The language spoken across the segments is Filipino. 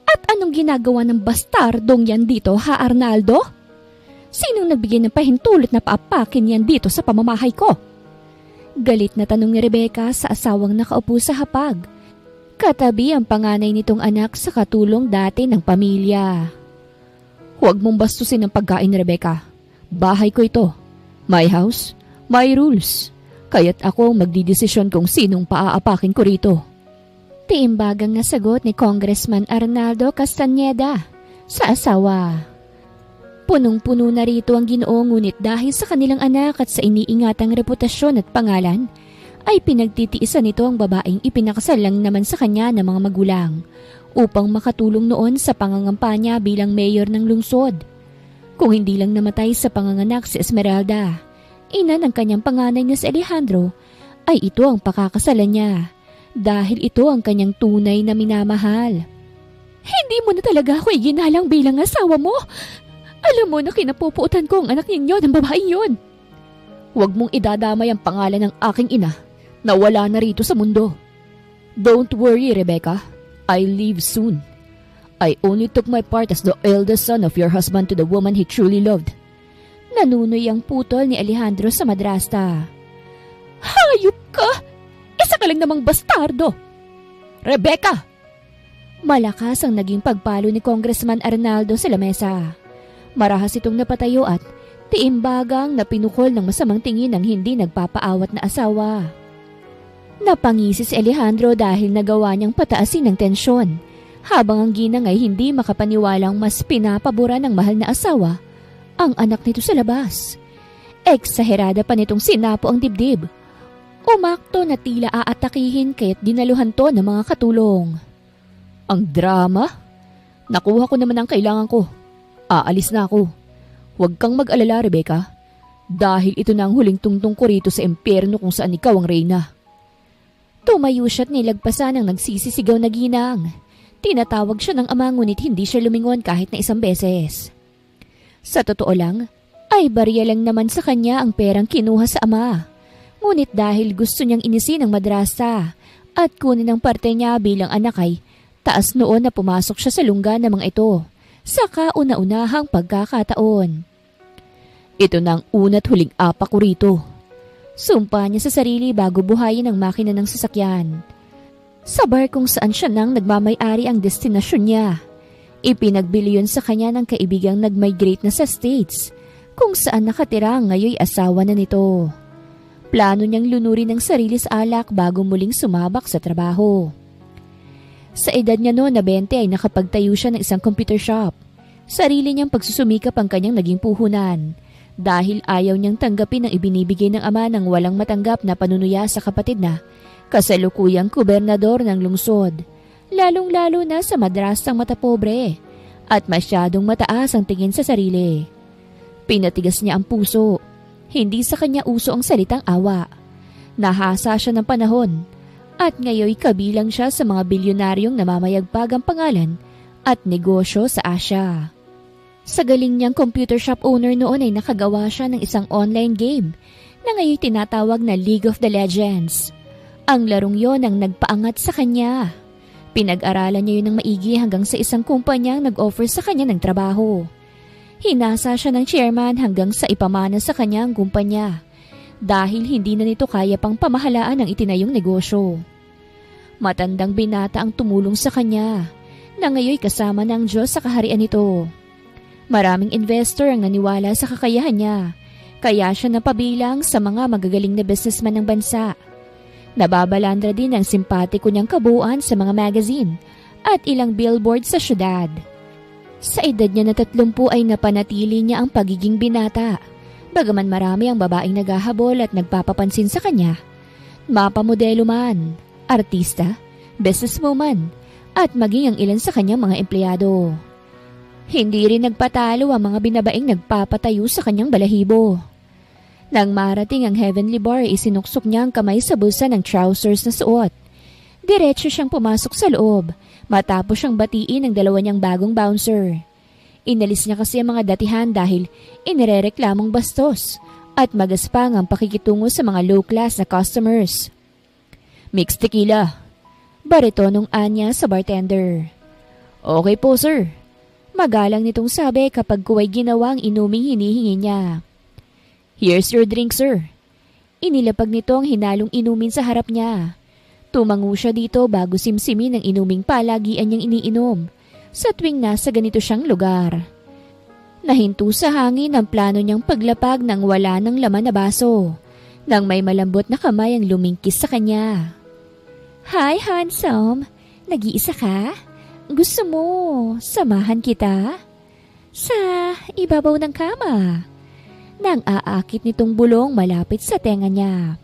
At anong ginagawa ng bastardong yan dito, ha Arnaldo? Sinong nagbigay ng pahintulot na paapakin yan dito sa pamamahay ko? Galit na tanong ni Rebecca sa asawang nakaupo sa hapag. Katabi ang panganay nitong anak sa katulong dati ng pamilya. Huwag mong bastusin ang pagkain, Rebecca. Bahay ko ito. My house, my rules. Kaya't ako magdidesisyon kung sinong paaapakin ko rito. Tiimbagang na sagot ni Congressman Arnaldo Castañeda sa asawa. Punong-puno na rito ang Ginoo, ngunit dahil sa kanilang anak at sa iniingatang reputasyon at pangalan, ay pinagtitiisan nito ang babaeng ipinakasal lang naman sa kanya ng mga magulang upang makatulong noon sa pangangampanya bilang mayor ng lungsod. Kung hindi lang namatay sa panganganak si Esmeralda, ina ng kanyang panganay na si Alejandro, ay ito ang pakakasalan niya dahil ito ang kanyang tunay na minamahal. Hindi mo na talaga ako iginalang bilang asawa mo. Alam mo na kinapupuutan ko ang anak ninyo ng babaeng yun. Huwag mong idadamay ang pangalan ng aking ina na wala na rito sa mundo. Don't worry, Rebecca. I'll leave soon. I only took my part as the eldest son of your husband to the woman he truly loved. Nanunoy ang putol ni Alejandro sa madrasta. Hayop ka! Isa ka lang namang bastardo! Rebecca! Malakas ang naging pagpalo ni Congressman Arnaldo sa lamesa. Marahas itong napatayo at tiimbagang napinukol ng masamang tingin ng hindi nagpapaawat na asawa. Napangisi si Alejandro dahil nagawa niyang pataasin ng tensyon, habang ang ginang ay hindi makapaniwalang mas pinapabura ng mahal na asawa ang anak nito sa labas. Eksaherada pa nitong sinapo ang dibdib. Umakto na tila aatakihin kaya't dinaluhan to ng mga katulong. Ang drama? Nakuha ko naman ang kailangan ko. Aalis na ako. Huwag kang mag-alala, Rebecca. Dahil ito na ang huling tungtong ko rito sa impyerno kung saan ikaw ang reyna. Tumayo siya't nilagpasan ang nagsisisigaw na ginang. Tinatawag siya ng ama ngunit hindi siya lumingon kahit na isang beses. Sa totoo lang, ay barya lang naman sa kanya ang perang kinuha sa ama. Ngunit dahil gusto niyang inisin ang madrasa at kunin ang parte niya bilang anak ay taas noon na pumasok siya sa lungga ng mga ito. Sa kauna-unahang pagkakataon. Ito na ang una't huling apa ko rito. Sumpa niya sa sarili bago buhayin ang makina ng sasakyan. Sa bar kung saan siya nang nagmamay-ari ang destinasyon niya. Ipinagbili yun sa kanya ng kaibigang nag-migrate na sa States, kung saan nakatira ngayoy asawa na nito. Plano niyang lunurin ang sarili sa alak bago muling sumabak sa trabaho. Sa edad niya noon na 20 ay nakapagtayo siya ng isang computer shop. Sarili niyang pagsusumikap ang kanyang naging puhunan dahil ayaw niyang tanggapin ang ibinibigay ng ama ng walang matanggap na panunuya sa kapatid na kasalukuyang gobernador ng lungsod, lalong-lalo na sa madrasang matapobre at masyadong mataas ang tingin sa sarili. Pinatigas niya ang puso. Hindi sa kanya uso ang salitang awa. Nahasa siya ng panahon. At ngayoy kabilang siya sa mga bilyonaryong namamayagpag ang pangalan at negosyo sa Asia. Sa galing niyang computer shop owner noon ay nakagawa siya ng isang online game na ngayoy tinatawag na League of the Legends. Ang larong yon ang nagpaangat sa kanya. Pinag-aralan niya yun ng maigi hanggang sa isang kumpanyang nag-offer sa kanya ng trabaho. Hinasa siya ng chairman hanggang sa ipamana sa kanya ang kumpanya dahil hindi na nito kaya pang pamahalaan ang itinayong negosyo. Matandang binata ang tumulong sa kanya na ngayoy kasama ng Diyos sa kaharian nito. Maraming investor ang naniwala sa kakayahan niya, kaya siya napabilang sa mga magagaling na businessman ng bansa. Nababalandra din ang simpatiko niyang kabuuan sa mga magazine at ilang billboard sa syudad. Sa edad niya na 30 ay napanatili niya ang pagiging binata. Bagaman marami ang babaeng naghahabol at nagpapapansin sa kanya. Mapamodelo man, artista, businesswoman, at maging ang ilan sa kanyang mga empleyado. Hindi rin nagpatalo ang mga binabaing nagpapatayo sa kanyang balahibo. Nang marating ang heavenly bar, isinuksok niya ang kamay sa bulsa ng trousers na suot. Diretso siyang pumasok sa loob, matapos siyang batiin ng dalawa niyang bagong bouncer. Inalis niya kasi ang mga datihan dahil inirereklamong bastos at magaspang ang pakikitungo sa mga low-class na customers. Mixed tequila. Baritonong anya sa bartender. Okay po, sir. Magalang nitong sabi kapag kuway ginawang inuming hinihingi niya. Here's your drink, sir. Inilapag nito ang hinalong inumin sa harap niya. Tumango siya dito bago simsimin ang inuming palagian niyang iniinom sa tuwing nasa ganito siyang lugar. Nahinto sa hangin ang plano niyang paglapag nang wala ng laman na baso, nang may malambot na kamay ang lumingkis sa kanya. Hi, handsome. Nag-iisa ka? Gusto mo samahan kita? Sa ibabaw ng kama. Nang aakit nitong bulong malapit sa tenga niya.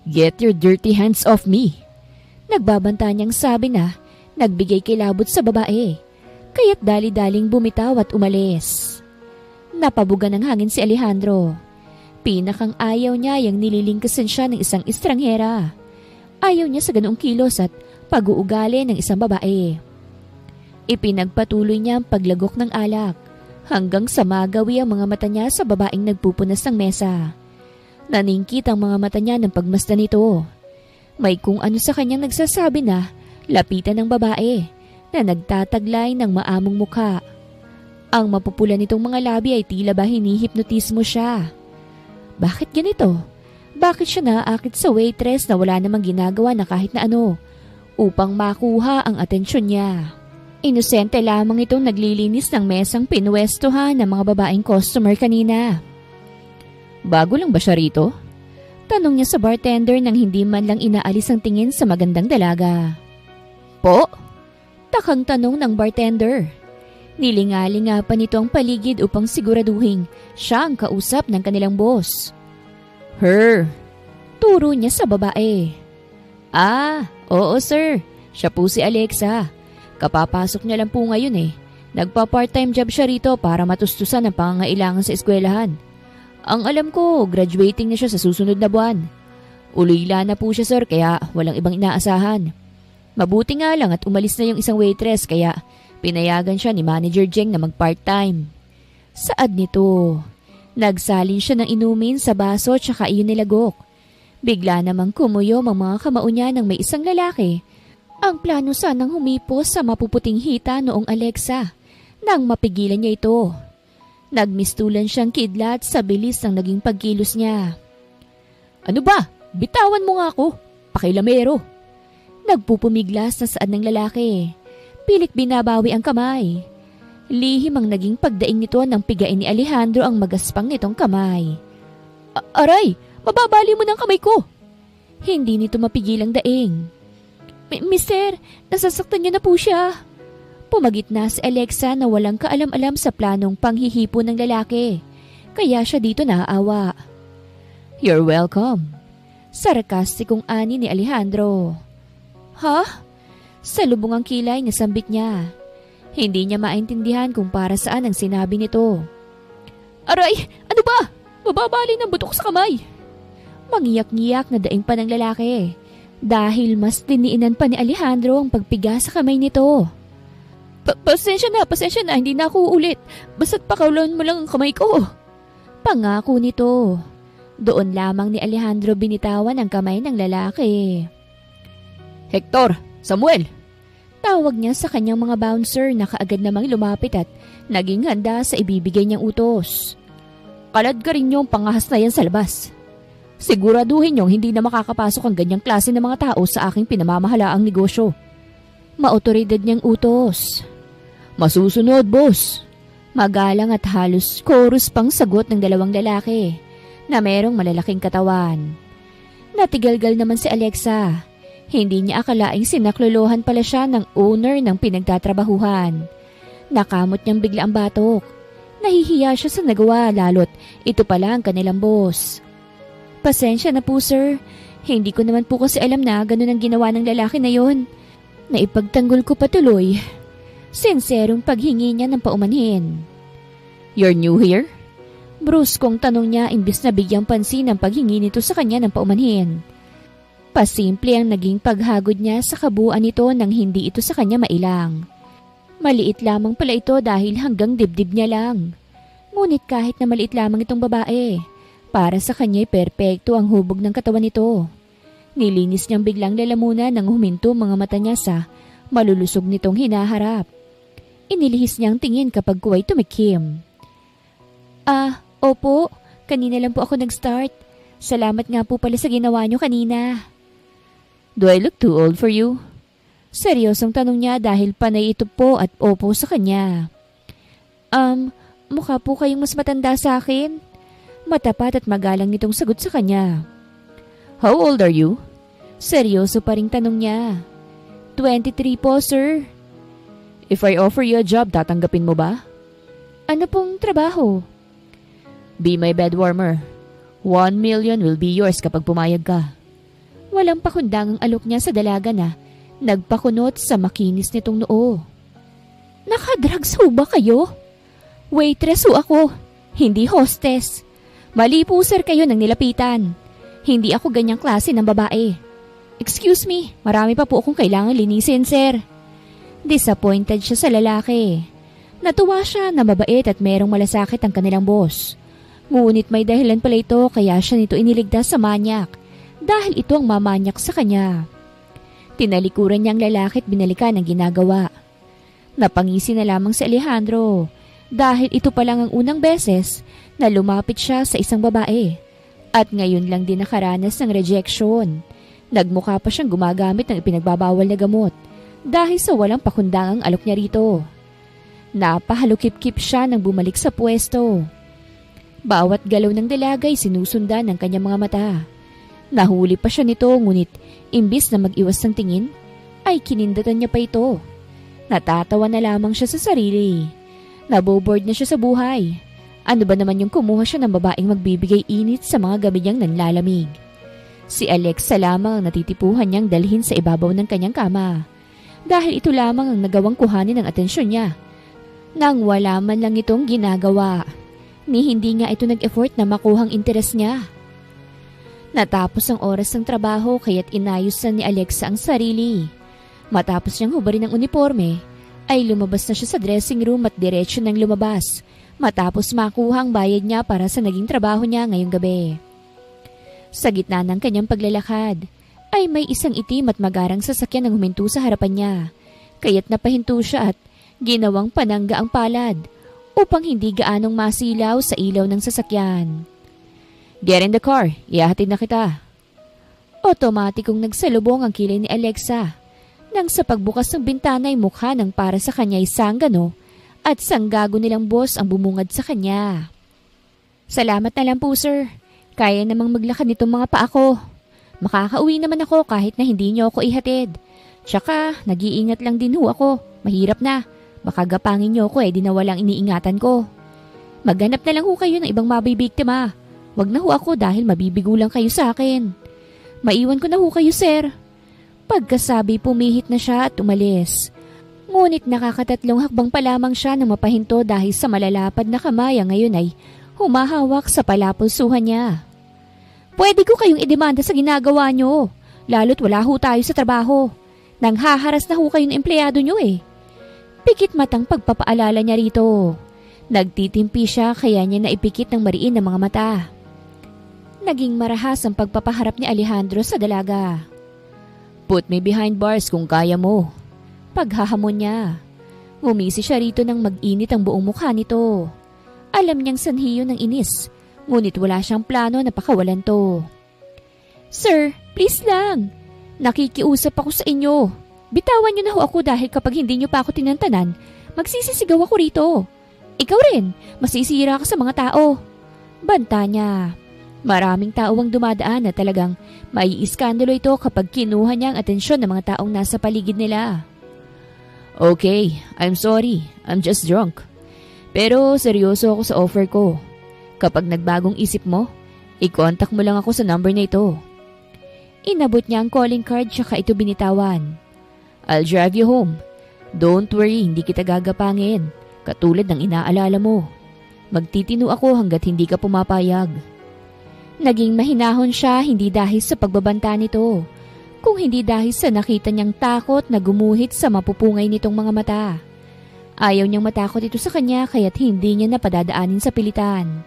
Get your dirty hands off me. Nagbabanta niyang sabi na nagbigay kilabot sa babae. Kaya't dali-daling bumitaw at umalis. Napabuga ng hangin si Alejandro. Pinakang ayaw niya yung nililingkasan siya ng isang estranghera. Ayaw niya sa ganoong kilos at pag-uugali ng isang babae. Ipinagpatuloy niya ang paglagok ng alak hanggang sa magawi ang mga mata niya sa babaeng nagpupunas ng mesa. Naningkit ang mga mata niya ng pagmasdan nito. May kung ano sa kanyang nagsasabi na lapitan ng babae na nagtataglay ng maamong mukha. Ang mapupula nitong mga labi ay tila ba hinihipnotismo siya. Bakit ganito? Bakit siya naaakit sa waitress na wala namang ginagawa na kahit na ano upang makuha ang atensyon niya? Inosente lamang itong naglilinis ng mesang pinwestuhan ng mga babaeng customer kanina. Bago lang ba siya rito? Tanong niya sa bartender nang hindi man lang inaalis ang tingin sa magandang dalaga. Po? Takang tanong ng bartender. Nilingalinga pa nito ang paligid upang siguraduhin siya ang kausap ng kanilang boss. Her. Turo niya sa babae. Oo sir. Siya po si Alexa. Kapapasok niya lang po ngayon eh. Nagpa-part-time job siya rito para matustusan ang pangangailangan sa eskwelahan. Ang alam ko, graduating na siya sa susunod na buwan. Ulila na po siya sir kaya walang ibang inaasahan. Mabuti nga lang at umalis na yung isang waitress kaya pinayagan siya ni Manager Jeng na mag-part-time. Saad nito? Nagsalin siya ng inumin sa baso tsaka iyon nilagok. Bigla namang kumuyom ang mga kamao niya ng may isang lalaki. Ang plano sanang humipos sa mapuputing hita noong Alexa nang mapigilan niya ito. Nagmistulan siyang kidlat sa bilis ng naging pagkilos niya. Ano ba? Bitawan mo nga ako. Pakilamero. Nagpupumiglas na saad ng lalaki. Pilit binabawi ang kamay. Lihim ang naging pagdaing nito nang pigain ni Alejandro ang magaspang nitong kamay. Aray! Mababali mo ng kamay ko! Hindi nito mapigil ang daing. Mister, nasasaktan niyo na po siya. Pumagit na si Alexa na walang kaalam-alam sa planong panghihipo ng lalaki. Kaya siya dito naaawa. You're welcome. Sarkastikong ani ni Alejandro. Ha? Sa lubong ang kilay na sambit niya. Hindi niya maintindihan kung para saan ang sinabi nito. Aray! Ano ba? Mababali ng butok sa kamay. Mangiyak-ngiyak na daing pa ng lalaki. Dahil mas diniinan pa ni Alejandro ang pagpiga sa kamay nito. Pasensya na, hindi na ako uulit. Basta't pakawalan mo lang ang kamay ko. Pangako nito. Doon lamang ni Alejandro binitawan ang kamay ng lalaki. Hector! Samuel! Tawag niya sa kanyang mga bouncer na kaagad namang lumapit at naging handa sa ibibigay niyang utos. Kalad ka rin yung pangahas na yan sa labas. Siguraduhin niyong hindi na makakapasok ang ganyang klase ng mga tao sa aking pinamamahalaang negosyo. Maotoridad niyang utos. Masusunod, boss. Magalang at halos chorus pang sagot ng dalawang lalaki na merong malalaking katawan. Natigalgal naman si Alexa. Hindi niya akalaing sinaklolohan pala siya ng owner ng pinagtatrabahuhan. Nakamot niyang bigla ang batok. Nahihiya siya sa nagawa lalo't ito pala ang kanilang boss. Pasensya na po sir. Hindi ko naman po kasi alam na ganun ang ginawa ng lalaki na yon. Naipagtanggol ko patuloy. Sinserong paghingi niya ng paumanhin. You're new here? Bruskong tanong niya imbis na bigyang pansin ang paghingi nito sa kanya ng paumanhin. Pasimple ang naging paghagod niya sa kabuuan nito nang hindi ito sa kanya mailang. Maliit lamang pala ito dahil hanggang dibdib niya lang. Ngunit kahit na maliit lamang itong babae, para sa kanya'y perpekto ang hubog ng katawan nito. Nilinis niyang biglang lalamunan nang huminto mga mata niya sa malulusog nitong hinaharap. Inilihis niyang tingin kapag kuwa'y tumikim. Opo, kanina lang po ako nag-start. Salamat nga po pala sa ginawa niyo kanina. Do I look too old for you? Seryosong tanong niya dahil panay ito po at opo sa kanya. Mukha po kayong mas matanda sa akin. Matapat at magalang nitong sagot sa kanya. How old are you? Seryoso pa ring tanong niya. 23 po, sir. If I offer you a job, tatanggapin mo ba? Ano pong trabaho? Be my bed warmer. 1 million will be yours kapag pumayag ka. Walang pakundangang alok niya sa dalaga na nagpakunot sa makinis nitong noo. Nakadrugs ho ba kayo? Waitress ho ako, hindi hostess. Mali po sir kayo nang nilapitan. Hindi ako ganyang klase ng babae. Excuse me, marami pa po akong kailangan linisin sir. Disappointed siya sa lalaki. Natuwa siya na mabait at merong malasakit ang kanilang boss. Ngunit may dahilan pala ito kaya siya nito iniligtas sa manyak dahil ito ang mamanyak sa kanya. Tinalikuran niya ang lalaki at binalikan ang ginagawa. Napangisi na lamang si Alejandro dahil ito pa lang ang unang beses na lumapit siya sa isang babae at ngayon lang din nakaranas ng rejection. Nagmukha pa siyang gumagamit ng ipinagbabawal na gamot dahil sa walang pakundangang alok niya rito. Napahalukip-kip siya nang bumalik sa pwesto. Bawat galaw ng dalagay sinusundan ng kanyang mga mata. Nahuli pa siya nito ngunit imbis na mag-iwas ng tingin, ay kinindatan niya pa ito. Natatawa na lamang siya sa sarili. Naboboard na siya sa buhay. Ano ba naman yung kumuha siya ng babaeng magbibigay init sa mga gabi niyang nanlalamig? Si Alexa lamang ang natitipuhan niyang dalhin sa ibabaw ng kanyang kama. Dahil ito lamang ang nagawang kuhanin ng atensyon niya. Nang wala man lang itong ginagawa. Ni hindi nga ito nag-effort na makuhang interes niya. Natapos ang oras ng trabaho kaya't inayusan ni Alexa ang sarili. Matapos niyang hubarin ang uniforme, ay lumabas na siya sa dressing room at diretsyo nang lumabas matapos makuhang bayad niya para sa naging trabaho niya ngayong gabi. Sa gitna ng kanyang paglalakad, ay may isang itim at magarang sasakyan ang huminto sa harapan niya. Kaya't napahinto siya at ginawang panangga ang palad upang hindi gaanong masilaw sa ilaw ng sasakyan. Get in the car, ihahatid na kita. Otomatikong nagsalubong ang kilay ni Alexa nang sa pagbukas ng bintana ay mukha ng para sa kanya ay sanggano at sanggago nilang boss ang bumungad sa kanya. Salamat na lang po sir, kaya namang maglakad nitong mga paa ko. Makakauwi naman ako kahit na hindi niyo ako ihatid. Tsaka nag-iingat lang din ho ako, mahirap na. Baka gapangin niyo ako di na walang iniingatan ko. Maghanap na lang ho kayo ng ibang mabibiktima. Wag na ho ako dahil mabibigo lang kayo sa akin. Maiwan ko na ho kayo, sir. Pagkasabi pumihit na siya at umalis. Ngunit nakakatatlong hakbang pa lamang siya nang mapahinto dahil sa malalapad na kamay ngayon ay humahawak sa palapulsuhan niya. Pwede ko kayong idemanda sa ginagawa niyo, lalo't wala ho tayo sa trabaho. Nang haharas na ho kayo ng empleyado niyo eh. Pikit matang pagpapaalala niya rito. Nagtitimpi siya kaya niya naipikit ng mariin ang mga mata. Naging marahas ang pagpapaharap ni Alejandro sa dalaga. Put me behind bars kung kaya mo. Paghahamon niya. Ngumisi siya rito nang mag-init ang buong mukha nito. Alam niyang sanhiyo ng inis, ngunit wala siyang plano na pakawalan to. Sir, please lang. Nakikiusap ako sa inyo. Bitawan niyo na ho ako dahil kapag hindi niyo pa ako tinantanan, magsisisigaw ako rito. Ikaw rin, masisira ka sa mga tao. Banta niya. Maraming tao ang dumadaan na talagang maiiskandalo ito kapag kinuha niya ang atensyon ng mga taong nasa paligid nila. Okay, I'm sorry. I'm just drunk. Pero seryoso ako sa offer ko. Kapag nagbagong isip mo, i-contact mo lang ako sa number na ito. Inabot niya ang calling card tsaka ito binitawan. I'll drive you home. Don't worry, hindi kita gagapangin. Katulad ng inaalala mo. Magtitino ako hanggat hindi ka pumapayag. Naging mahinahon siya hindi dahil sa pagbabanta nito, kung hindi dahil sa nakita niyang takot na gumuhit sa mapupungay nitong mga mata. Ayaw niyang matakot ito sa kanya kaya't hindi niya napadadaanin sa pilitan.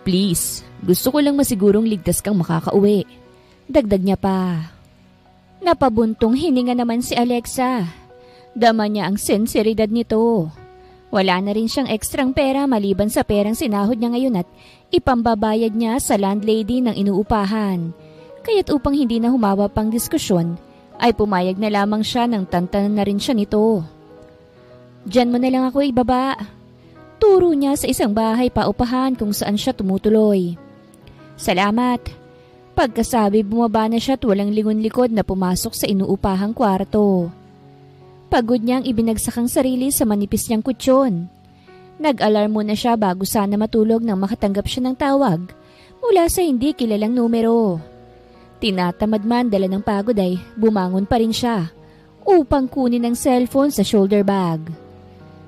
Please, gusto ko lang masigurong ligtas kang makakauwi. Dagdag niya pa. Napabuntong hininga naman si Alexa. Dama niya ang sinseridad nito. Wala na rin siyang ekstrang pera maliban sa perang sinahod niya ngayon at ipambabayad niya sa landlady ng inuupahan. Kaya't upang hindi na humawa pang diskusyon, ay pumayag na lamang siya nang tantanan na rin siya nito. Diyan mo na lang ako ibaba. Turo niya sa isang bahay paupahan kung saan siya tumutuloy. Salamat. Pagkasabi bumaba na siya at walang lingon-likod na pumasok sa inuupahang kwarto. Pagod niyang ibinagsak ang sarili sa manipis niyang kutsyon. Nag-alarm muna siya bago sana matulog nang makatanggap siya ng tawag mula sa hindi kilalang numero. Tinatamad man dala ng pagod ay bumangon pa rin siya upang kunin ang cellphone sa shoulder bag.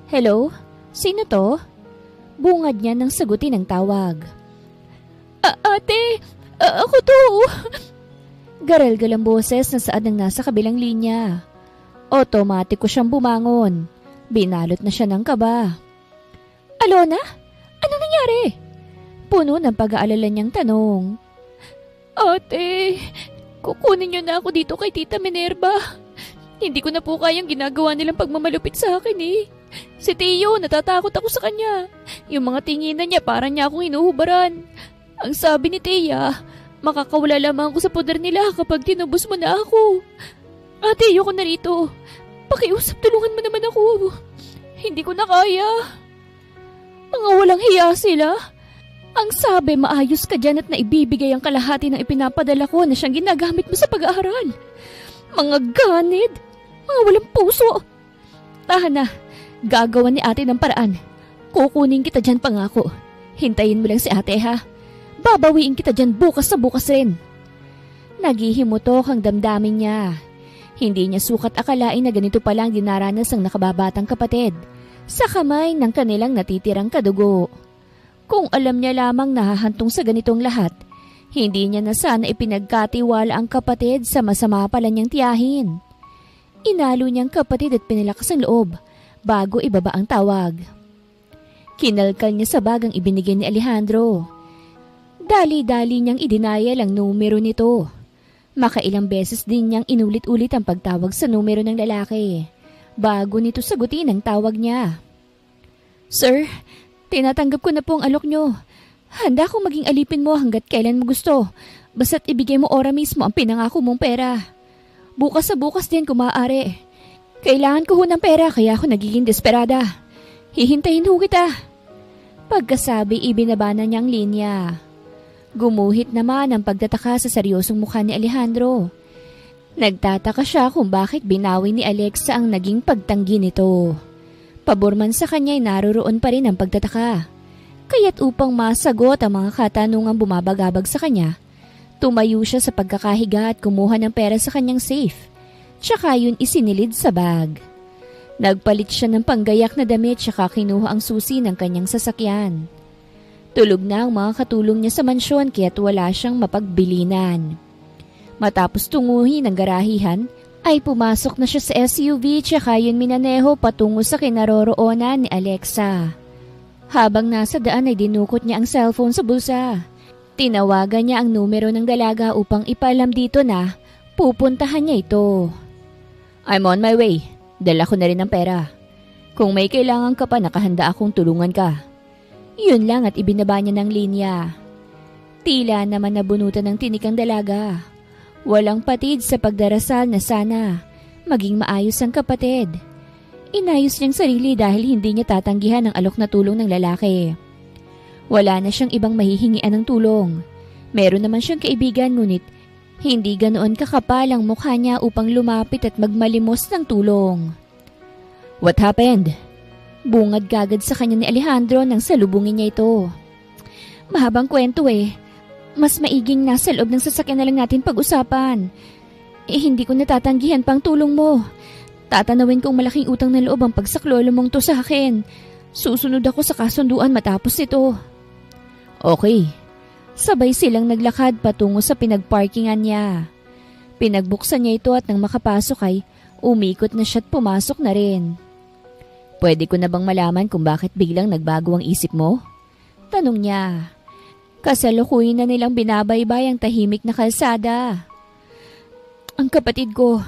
Hello? Sino to? Bungad niya nang sagutin ang tawag. Ate, ako to. Garalgal ang boses na saad ng nasa kabilang linya. Otomatiko siyang bumangon. Binalot na siya ng kaba. Alona? Anong nangyari? Puno ng pag-aalala niyang tanong. Ate, kukunin niyo na ako dito kay Tita Minerva. Hindi ko na po kayang ginagawa nilang pagmamalupit sa akin eh. Si Tio, natatakot ako sa kanya. Yung mga tinginan niya parang niya akong hinuhubaran. Ang sabi ni Tia, makakawala lamang ako sa poder nila kapag tinubos mo na ako. Ate, ayoko na rito. Pakiusap, tulungan mo naman ako. Hindi ko na kaya. Mga walang hiya sila. Ang sabi, maayos ka dyan at naibibigay ang kalahati ng ipinapadala ko na siyang ginagamit mo sa pag-aaral. Mga ganid. Mga walang puso. Tahan na. Gagawan ni ate ng paraan. Kukunin kita dyan pangako. Hintayin mo lang si ate ha. Babawiin kita dyan bukas sa bukas rin. Naghihimutok ang damdamin niya. Hindi niya sukat akalain na ganito palang dinaranas ang nakababatang kapatid sa kamay ng kanilang natitirang kadugo. Kung alam niya lamang nahahantong sa ganitong lahat, hindi niya na sana ipinagkatiwala ang kapatid sa masama pala niyang tiyahin. Inalo niyang kapatid at pinilakas ang loob bago ibaba ang tawag. Kinalkal niya sa bagang ibinigay ni Alejandro. Dali-dali niyang idinayal ang numero nito. Makailang beses din niyang inulit-ulit ang pagtawag sa numero ng lalaki bago nito sagutin ang tawag niya. Sir, tinatanggap ko na po ang alok niyo. Handa akong maging alipin mo hanggat kailan mo gusto. Basta't ibigay mo ora mismo ang pinangako mong pera. Bukas sa bukas din kung maaari. Kailangan ko ho ng pera kaya ako nagiging desperada. Hihintayin ho kita. Pagkasabi, ibinaba na niyang linya. Gumuhit naman ang pagtataka sa seryosong mukha ni Alejandro. Nagtataka siya kung bakit binawi ni Alexa ang naging pagtanggi nito. Pabor man sa kanya ay naroroon pa rin ang pagtataka. Kaya't upang masagot ang mga katanungang bumabagabag sa kanya, tumayo siya sa pagkakahiga at kumuha ng pera sa kanyang safe. Tsaka yun isinilid sa bag. Nagpalit siya ng panggayak na damit tsaka kinuha ang susi ng kanyang sasakyan. Tulog na ang mga katulong niya sa mansyon kaya't wala siyang mapagbilinan. Matapos tunguhin ang garahihan, ay pumasok na siya sa SUV tsaka yun minaneho patungo sa kinaroroonan ni Alexa. Habang nasa daan ay dinukot niya ang cellphone sa bulsa. Tinawagan niya ang numero ng dalaga upang ipaalam dito na pupuntahan niya ito. I'm on my way. Dala ko na rin ang pera. Kung may kailangan ka pa, nakahanda akong tulungan ka. Yun lang at ibinaba niya ng linya. Tila naman nabunutan ng tinik ang dalaga. Walang patid sa pagdarasal na sana maging maayos ang kapatid. Inayos niyang sarili dahil hindi niya tatanggihan ang alok na tulong ng lalaki. Wala na siyang ibang mahihingian ng tulong. Meron naman siyang kaibigan ngunit hindi ganoon kakapal ang mukha niya upang lumapit at magmalimos ng tulong. What happened? Bungad kagad sa kanya ni Alejandro nang salubungin niya ito. Mahabang kwento eh. Mas maiging nasa loob ng sasakyan na lang natin pag-usapan. Hindi ko natatanggihan pang tulong mo. Tatanawin kong malaking utang na loob ang pagsaklolo mong to sa akin. Susunod ako sa kasunduan matapos ito. Okay. Sabay silang naglakad patungo sa pinagparkingan niya. Pinagbuksan niya ito at nang makapasok ay umikot na siya at pumasok na rin. Pwede ko na bang malaman kung bakit biglang nagbago ang isip mo? Tanong niya. Kasalukuyan na nilang binabaybay ang tahimik na kalsada. Ang kapatid ko,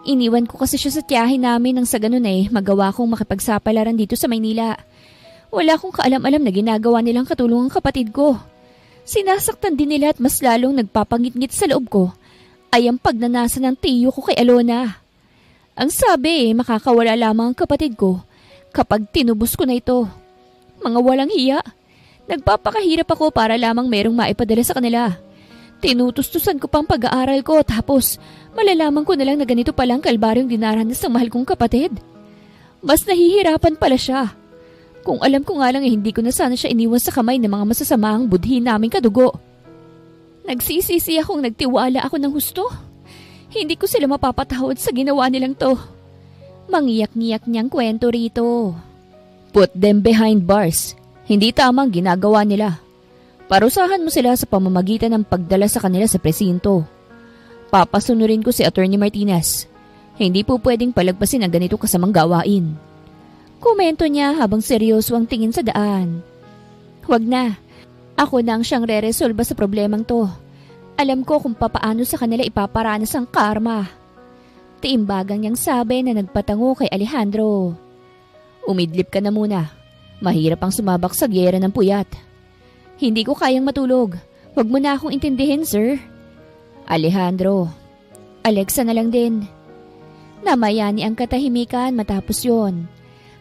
iniwan ko kasi siya sa tiyahin namin nang sa ganun magawa kong makipagsapalaran dito sa Maynila. Wala akong kaalam-alam na ginagawa nilang katulong ang kapatid ko. Sinasaktan din nila at mas lalong nagpapangit-ngit sa loob ko ay ang pagnanasa ng tiyo ko kay Alona. Ang sabi makakawala lamang ang kapatid ko kapag tinubos ko na ito. Mga walang hiya. Nagpapakahirap ako para lamang merong maipadala sa kanila. Tinutustusan ko pang pag-aaral ko tapos malalaman ko na lang na ganito palang kalbaryong dinaranas ng mahal kong kapatid. Mas nahihirapan pala siya. Kung alam ko nga lang hindi ko na sana siya iniwan sa kamay ng mga masasamaang budhi naming kadugo. Nagsisisi akong nagtiwala ako ng husto. Hindi ko sila mapapatawad sa ginawa nilang to. Mangiyak-ngiyak niyang kwento rito. Put them behind bars. Hindi tamang ginagawa nila. Parusahan mo sila sa pamamagitan ng pagdala sa kanila sa presinto. Papasunurin ko si Attorney Martinez. Hindi po pwedeng palagpasin ang ganito kasamang gawain. Komento niya habang seryoso ang tingin sa daan. Huwag na. Ako na ang siyang re-resolba sa problemang to. Alam ko kung papaano sa kanila ipaparanas ang karma. Tiimbagang niyang sabi na nagpatango kay Alejandro. Umidlip ka na muna. Mahirap ang sumabak sa gyera ng puyat. Hindi ko kayang matulog. Huwag mo na akong intindihin, sir. Alejandro. Alexa na lang din. Namayani ang katahimikan matapos yon.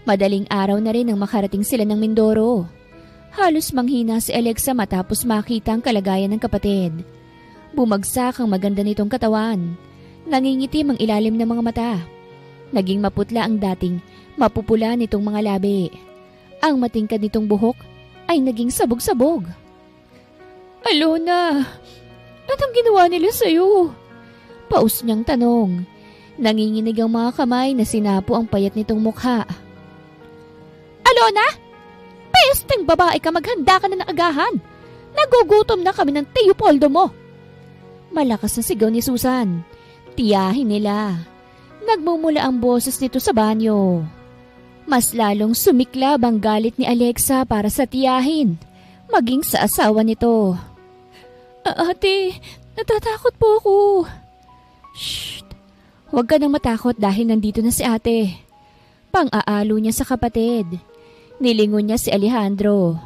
Madaling araw na rin nang makarating sila ng Mindoro. Halos manghina si Alexa matapos makita ang kalagayan ng kapatid. Bumagsak ang maganda nitong katawan. Nangingitim ang ilalim ng mga mata. Naging maputla ang dating mapupula nitong mga labi. Ang matingkad nitong buhok ay naging sabog-sabog. Alona, anong ginawa nila sa'yo? Paus niyang tanong. Nanginginig ang mga kamay na sinapo ang payat nitong mukha. Alona, pesteng babae ka, maghanda ka na ng agahan. Nagugutom na kami ng Tio Poldo mo. Malakas na sigaw ni Susan. Tiyahin nila. Nagmumula ang boses nito sa banyo. Mas lalong sumiklab ang galit ni Alexa para sa tiyahin, maging sa asawa nito. Ate, natatakot po ako. Shh! Huwag ka nang matakot dahil nandito na si ate. Pang-aalo niya sa kapatid. Nilingon niya si Alejandro.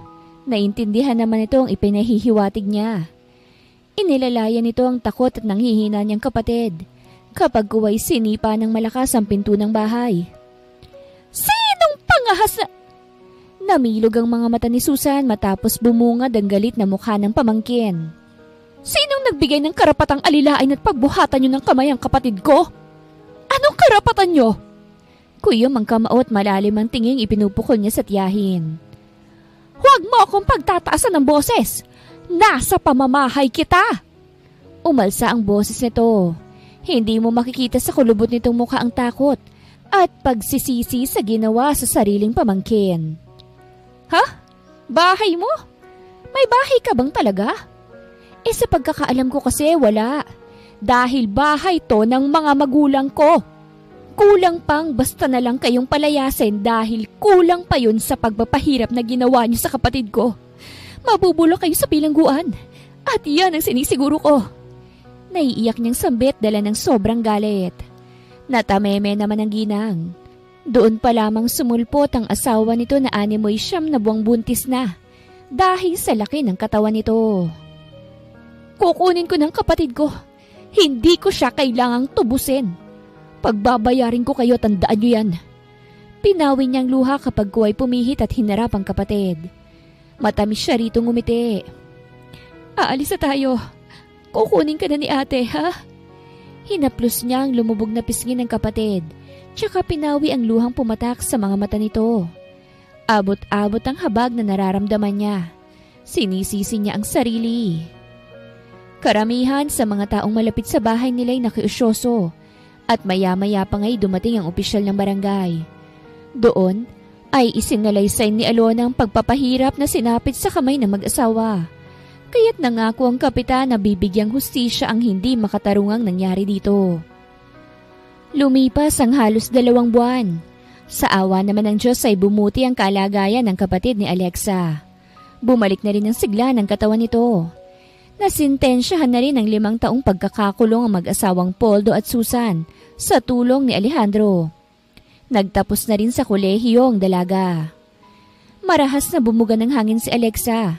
Naintindihan naman ito ang ipinahihiwatig niya. Inilalayan nito ang takot at nanghihina niyang kapatid kapag kuwa'y sinipa ng malakas ang pinto ng bahay. Sinong pangahas na... Namilog ang mga mata ni Susan matapos bumungad ang galit na mukha ng pamangkin. Sinong nagbigay ng karapatang alilain at pagbuhatan niyo ng kamay ang kapatid ko? Anong karapatan niyo? Kuyom ang kamao at malalim ang tinging ipinupukol niya sa tiyahin. Huwag mo akong pagtataasan ng boses! Nasa pamamahay kita! Umalsa ang boses nito. Hindi mo makikita sa kulubot nitong mukha ang takot at pagsisisi sa ginawa sa sariling pamangkin. Ha? Bahay mo? May bahay ka bang talaga? Sa pagkakaalam ko kasi wala. Dahil bahay to ng mga magulang ko. Kulang pang basta na lang kayong palayasin dahil kulang pa yun sa pagpapahirap na ginawa niyo sa kapatid ko. Mabubulok kayo sa bilangguan. At yan ang sinisiguro ko. Naiiyak niyang sambit dala ng sobrang galit. Natameme naman ang ginang. Doon pa lamang sumulpot ang asawa nito na 9 na buwang buntis na. Dahil sa laki ng katawan nito. Kukunin ko ng kapatid ko. Hindi ko siya kailangang tubusin. Pagbabayarin ko kayo, tandaan niyo yan. Pinawin niyang luha kapag kuwa'y pumihit at hinarap ang kapatid. Matamis siya rito ngumiti. Aalis na tayo. Kukunin ka na ni ate, ha? Hinaplos niya ang lumubog na pisngi ng kapatid. Tsaka pinawi ang luhang pumatak sa mga mata nito. Abot-abot ang habag na nararamdaman niya. Sinisisi niya ang sarili. Karamihan sa mga taong malapit sa bahay nila'y nakiusyoso. At maya-maya pa nga'y dumating ang opisyal ng barangay. Doon ay isinalaysay ni Alona ang pagpapahirap na sinapit sa kamay ng mag-asawa. Kaya't nangako ang kapitan na bibigyang hustisya ang hindi makatarungang nangyari dito. Lumipas ang halos 2 buwan. Sa awa naman ng Diyos ay bumuti ang kalagayan ng kapatid ni Alexa. Bumalik na rin ang sigla ng katawan nito. Nasintensyahan na rin ng 5 taong pagkakakulong ang mag-asawang Poldo at Susan sa tulong ni Alejandro. Nagtapos na rin sa kolehiyo ang dalaga. Marahas na bumuga ng hangin si Alexa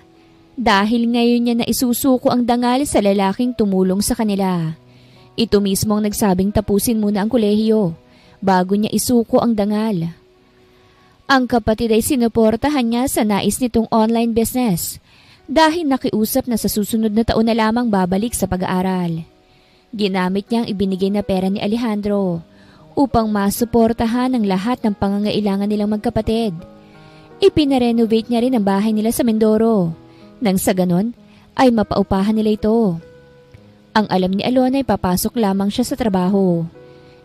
dahil ngayon niya na isusuko ang dangal sa lalaking tumulong sa kanila. Ito mismo ang nagsabing tapusin muna ang kolehiyo bago niya isuko ang dangal. Ang kapatid ay sinuportahan niya sa nais nitong online business dahil nakiusap na sa susunod na taon na lamang babalik sa pag-aaral. Ginamit niya ang ibinigay na pera ni Alejandro upang masuportahan ang lahat ng pangangailangan nilang magkapatid. Ipinarenovate niya rin ang bahay nila sa Mindoro nang sa ganon ay mapaupahan nila ito. Ang alam ni Alona ay papasok lamang siya sa trabaho.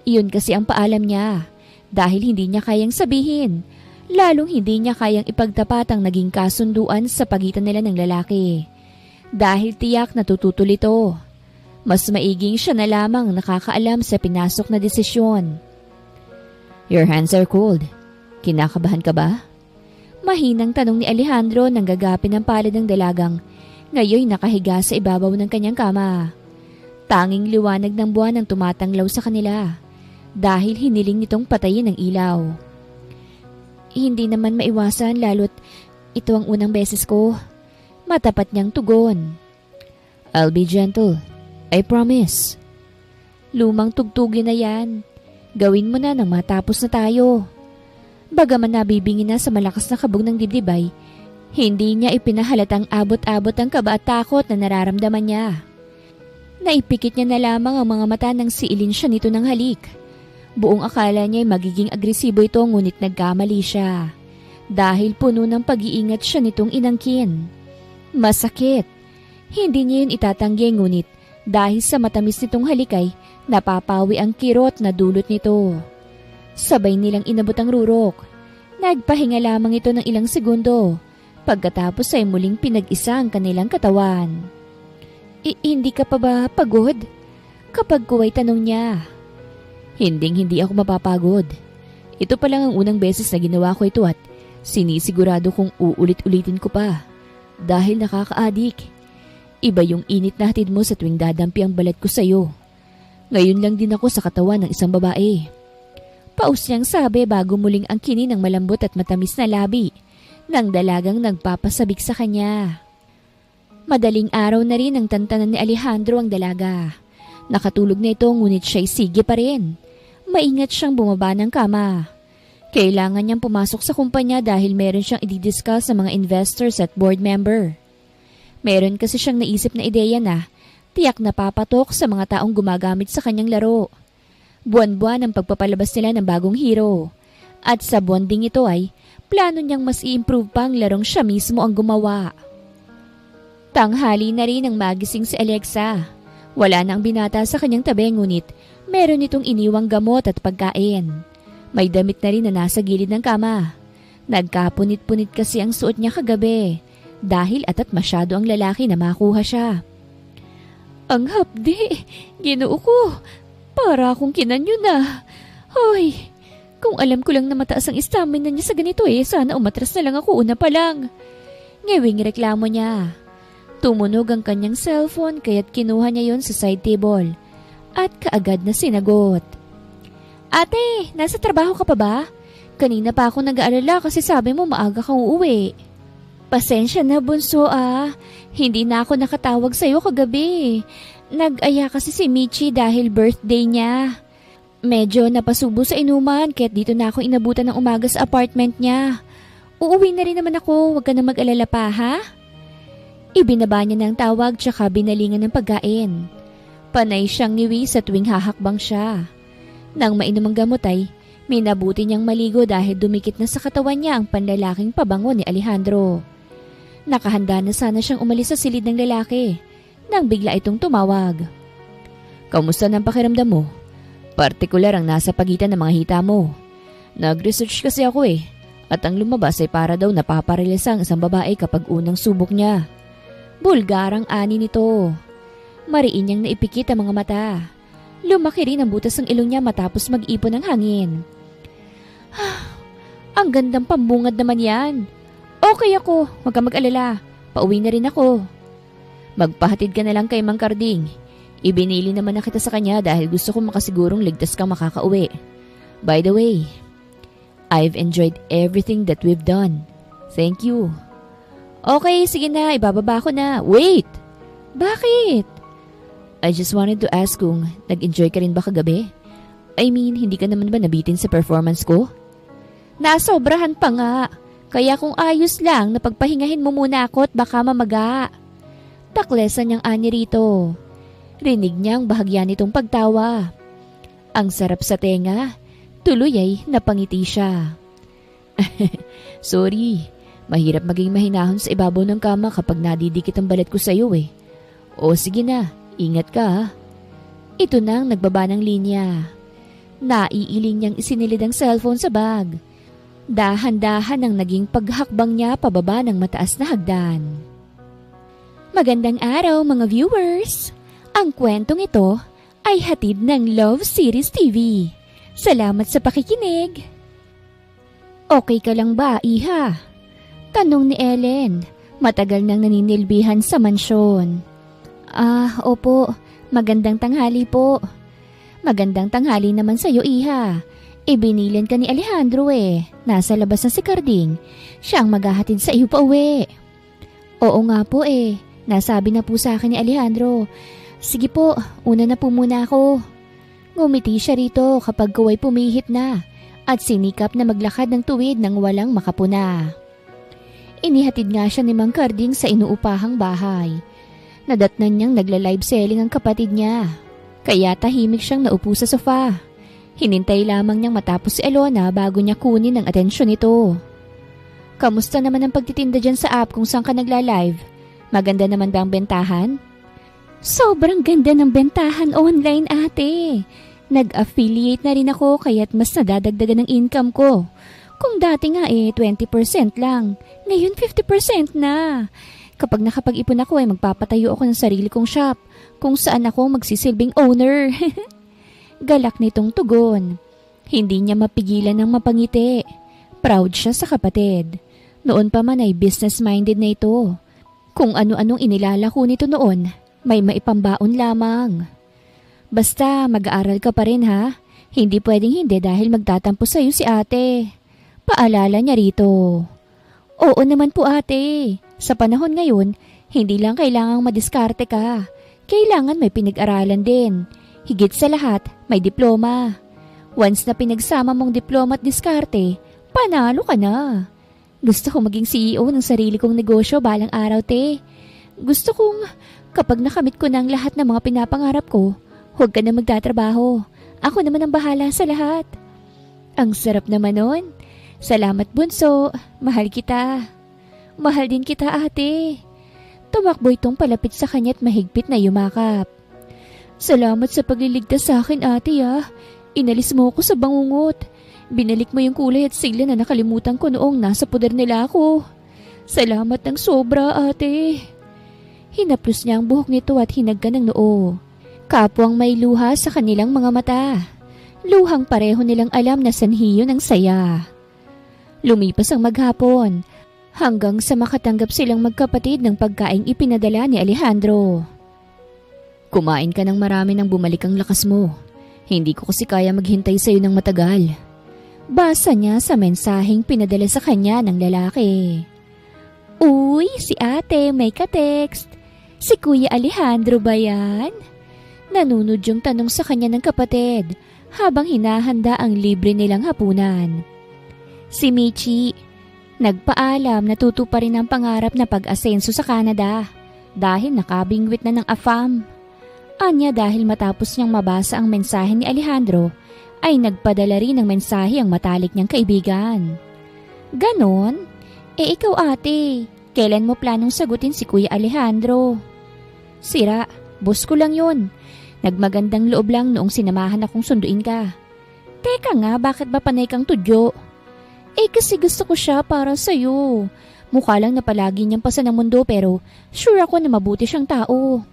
Iyon kasi ang paalam niya dahil hindi niya kayang sabihin. Lalong hindi niya kayang ipagtapat ang naging kasunduan sa pagitan nila ng lalaki. Dahil tiyak na tututol ito. Mas maiging siya na lamang nakakaalam sa pinasok na desisyon. Your hands are cold. Kinakabahan ka ba? Mahinang tanong ni Alejandro nang gagapin ang palad ng dalagang ngayon nakahiga sa ibabaw ng kanyang kama. Tanging liwanag ng buwan ang tumatanglaw sa kanila dahil hiniling nitong patayin ang ilaw. Hindi naman maiwasan lalo't ito ang unang beses ko. Matapat niyang tugon. I'll be gentle. I promise. Lumang tugtugin na yan. Gawin mo na nang matapos na tayo. Bagaman nabibingin na sa malakas na kabog ng dibdibay, hindi niya ipinahalatang abot-abot ang kaba at takot na nararamdaman niya. Naipikit niya na lamang ang mga mata nang siilin siya nito ng halik. Buong akala niya ay magiging agresibo ito ngunit nagkamali siya. Dahil puno ng pag-iingat siya nitong inangkin. Masakit. Hindi niya yun itatanggi ngunit dahil sa matamis nitong halikay, napapawi ang kirot na dulot nito. Sabay nilang inabot ang rurok. Nagpahinga lamang ito ng ilang segundo. Pagkatapos ay muling pinag-isa ang kanilang katawan. Hindi ka pa ba pagod? Kapag kuway tanong niya. Hindi ako mapapagod. Ito pa lang ang unang beses na ginawa ko ito at sinisigurado kong uulit-ulitin ko pa. Dahil nakaka-adik. Iba yung init na hatid mo sa tuwing dadampi ang balat ko sa'yo. Ngayon lang din ako sa katawan ng isang babae. Paus niyang sabi bago muling ang kini ng malambot at matamis na labi ng dalagang nagpapasabik sa kanya. Madaling araw na rin ang tantanan ni Alejandro ang dalaga. Nakatulog na ito ngunit siya'y sige pa rin. Maingat siyang bumaba ng kama. Kailangan niyang pumasok sa kumpanya dahil meron siyang i-discuss sa mga investors at board member. Meron kasi siyang naisip na ideya na tiyak na papatok sa mga taong gumagamit sa kanyang laro. Buwan-buwan ang pagpapalabas nila ng bagong hero. At sa bonding ito ay plano niyang mas i-improve pa ang larong siya mismo ang gumawa. Tanghali na rin ang magising si Alexa. Wala nang binata sa kanyang tabi ngunit meron itong iniwang gamot at pagkain. May damit na rin na nasa gilid ng kama. Nagkapunit-punit kasi ang suot niya kagabi dahil atat masyado ang lalaki na makuha siya. Ang hapdi, Ginoo ko, para akong kinanyo na. Hoy, kung alam ko lang na mataas ang stamina niya sa ganito sana umatras na lang ako una pa lang. Ngewing reklamo niya. Tumunog ang kanyang cellphone kaya't kinuha niya yon sa side table at kaagad na sinagot. Ate, nasa trabaho ka pa ba? Kanina pa ako nag-aalala kasi sabi mo maaga kang uuwi. Pasensya na bunso hindi na ako nakatawag sa'yo kagabi. Nag-aya kasi si Michi dahil birthday niya. Medyo napasubo sa inuman kaya't dito na ako inabutan ng umaga sa apartment niya. Uuwi na rin naman ako, huwag ka na mag-alala pa ha? Ibinaba niya ng tawag tsaka binalingan ng pagkain. Panay siyang ngiwi sa tuwing hahakbang siya. Nang mainom ang gamot ay minabuti niyang maligo dahil dumikit na sa katawan niya ang panlalaking pabango ni Alejandro. Nakahanda na sana siyang umalis sa silid ng lalaki nang bigla itong tumawag. Kamusta ng pakiramdam mo? Partikular ang nasa pagitan ng mga hita mo. Nag-research kasi ako at ang lumabas ay para daw napaparelisa ang isang babae kapag unang subok niya. Bulgarang ani nito. Mariin niyang naipikit ang mga mata. Lumaki rin ang butas ng ilong niya matapos mag-ipon ng hangin. Ang gandang pambungad naman yan. Okay ako, huwag ka mag-alala. Pauwi na rin ako. Magpahatid ka na lang kay Mang Karding. Ibinili naman na kita sa kanya dahil gusto ko makasigurong ligtas kang makakauwi. By the way, I've enjoyed everything that we've done. Thank you. Okay, sige na, ibababa ko na. Wait! Bakit? I just wanted to ask kung nag-enjoy ka rin ba kagabi? I mean, hindi ka naman ba nabitin sa performance ko? Nasobrahan pa nga. Kaya kung ayos lang, napagpahingahin mo muna ako at baka mamaga. Taklesan niyang ani rito. Rinig niyang bahagya nitong pagtawa. Ang sarap sa tenga. Tuloy ay napangiti siya. Sorry, mahirap maging mahinahon sa ibabaw ng kama kapag nadidikit ang balat ko sa iyo eh. O sige na, ingat ka ha. Ito nang nagbaba ng linya. Naiiling niyang isinilid ang cellphone sa bag. Dahan-dahan ang naging paghakbang niya pababa ng mataas na hagdan. Magandang araw mga viewers! Ang kwentong ito ay hatid ng Love Series TV. Salamat sa pakikinig! Okay ka lang ba, Iha? Tanong ni Ellen, matagal nang naninilbihan sa mansyon. Opo, magandang tanghali po. Magandang tanghali naman sa'yo, Iha. Ibinilan ka ni Alejandro eh. Nasa labas na si Karding. Siya ang maghahatid sa iyo pa uwi. Oo nga po eh. Nasabi na po sa akin ni Alejandro. Sige po, una na po muna ako. Ngumiti siya rito kapag kaway pumihit na at sinikap na maglakad ng tuwid nang walang makapuna. Inihatid nga siya ni Mang Karding sa inuupahang bahay. Nadatnan niyang nagla-live selling ang kapatid niya. Kaya tahimik siyang naupo sa sofa. Hinintay lamang niyang matapos si Elona bago niya kunin ang atensyon nito. Kamusta naman ang pagtitinda dyan sa app kung saan ka nagla-live? Maganda naman ba ang bentahan? Sobrang ganda ng bentahan online, ate. Nag-affiliate na rin ako kaya't mas nadadagdagan ng income ko. Kung dati nga 20% lang, ngayon 50% na. Kapag nakapag-ipon ako magpapatayo ako ng sarili kong shop kung saan ako magsisilbing owner. Galak nitong tugon. Hindi niya mapigilan ng mapangiti. Proud siya sa kapatid. Noon pa man ay business-minded na ito. Kung ano-anong inilalako nito noon, may maipambaon lamang. Basta mag-aaral ka pa rin ha. Hindi pwedeng hindi dahil magtatampo sa'yo si ate. Paalala niya rito. Oo naman po ate. Sa panahon ngayon, hindi lang kailangang madiskarte ka. Kailangan may pinag-aralan din. Higit sa lahat, may diploma. Once na pinagsama mong diploma at diskarte, panalo ka na. Gusto kong maging CEO ng sarili kong negosyo balang araw, te. Gusto kong kapag nakamit ko na ang lahat ng mga pinapangarap ko, huwag ka na magtatrabaho. Ako naman ang bahala sa lahat. Ang sarap naman nun. Salamat bunso. Mahal kita. Mahal din kita, ate. Tumakbo itong palapit sa kanya at mahigpit na yumakap. Salamat sa pagliligtas sa akin, ate ah. Inalis mo ako sa bangungot. Binalik mo yung kulay at sigla na nakalimutan ko noong nasa poder nila ako. Salamat ng sobra, ate. Hinaplos niya ang buhok nito at hinagka ng noo. Kapwang may luha sa kanilang mga mata. Luhang pareho nilang alam na sanhiyo ng saya. Lumipas ang maghapon hanggang sa makatanggap silang magkapatid ng pagkaing ipinadala ni Alejandro. Kumain ka ng marami nang bumalik ang lakas mo. Hindi ko kasi kaya maghintay sa iyo ng matagal. Basa niya sa mensaheng pinadala sa kanya ng lalaki. Uy, si ate may ka-text. Si Kuya Alejandro ba yan? Nanunod yung tanong sa kanya ng kapatid habang hinahanda ang libre nilang hapunan. Si Michi, nagpaalam na tutuparin ang pangarap na pag-asenso sa Canada dahil nakabingwit na ng AFAM. Anya dahil matapos niyang mabasa ang mensahe ni Alejandro, ay nagpadala rin ng mensahe ang matalik niyang kaibigan. Ganon? Ikaw ate, kailan mo planong sagutin si Kuya Alejandro? Sira, boss ko lang yun. Nagmagandang loob lang noong sinamahan akong sunduin ka. Teka nga, bakit ba panay kang tudyo? Kasi gusto ko siya para sa'yo. Mukha lang na palagi niyang pasa ng mundo pero sure ako na mabuti siyang tao.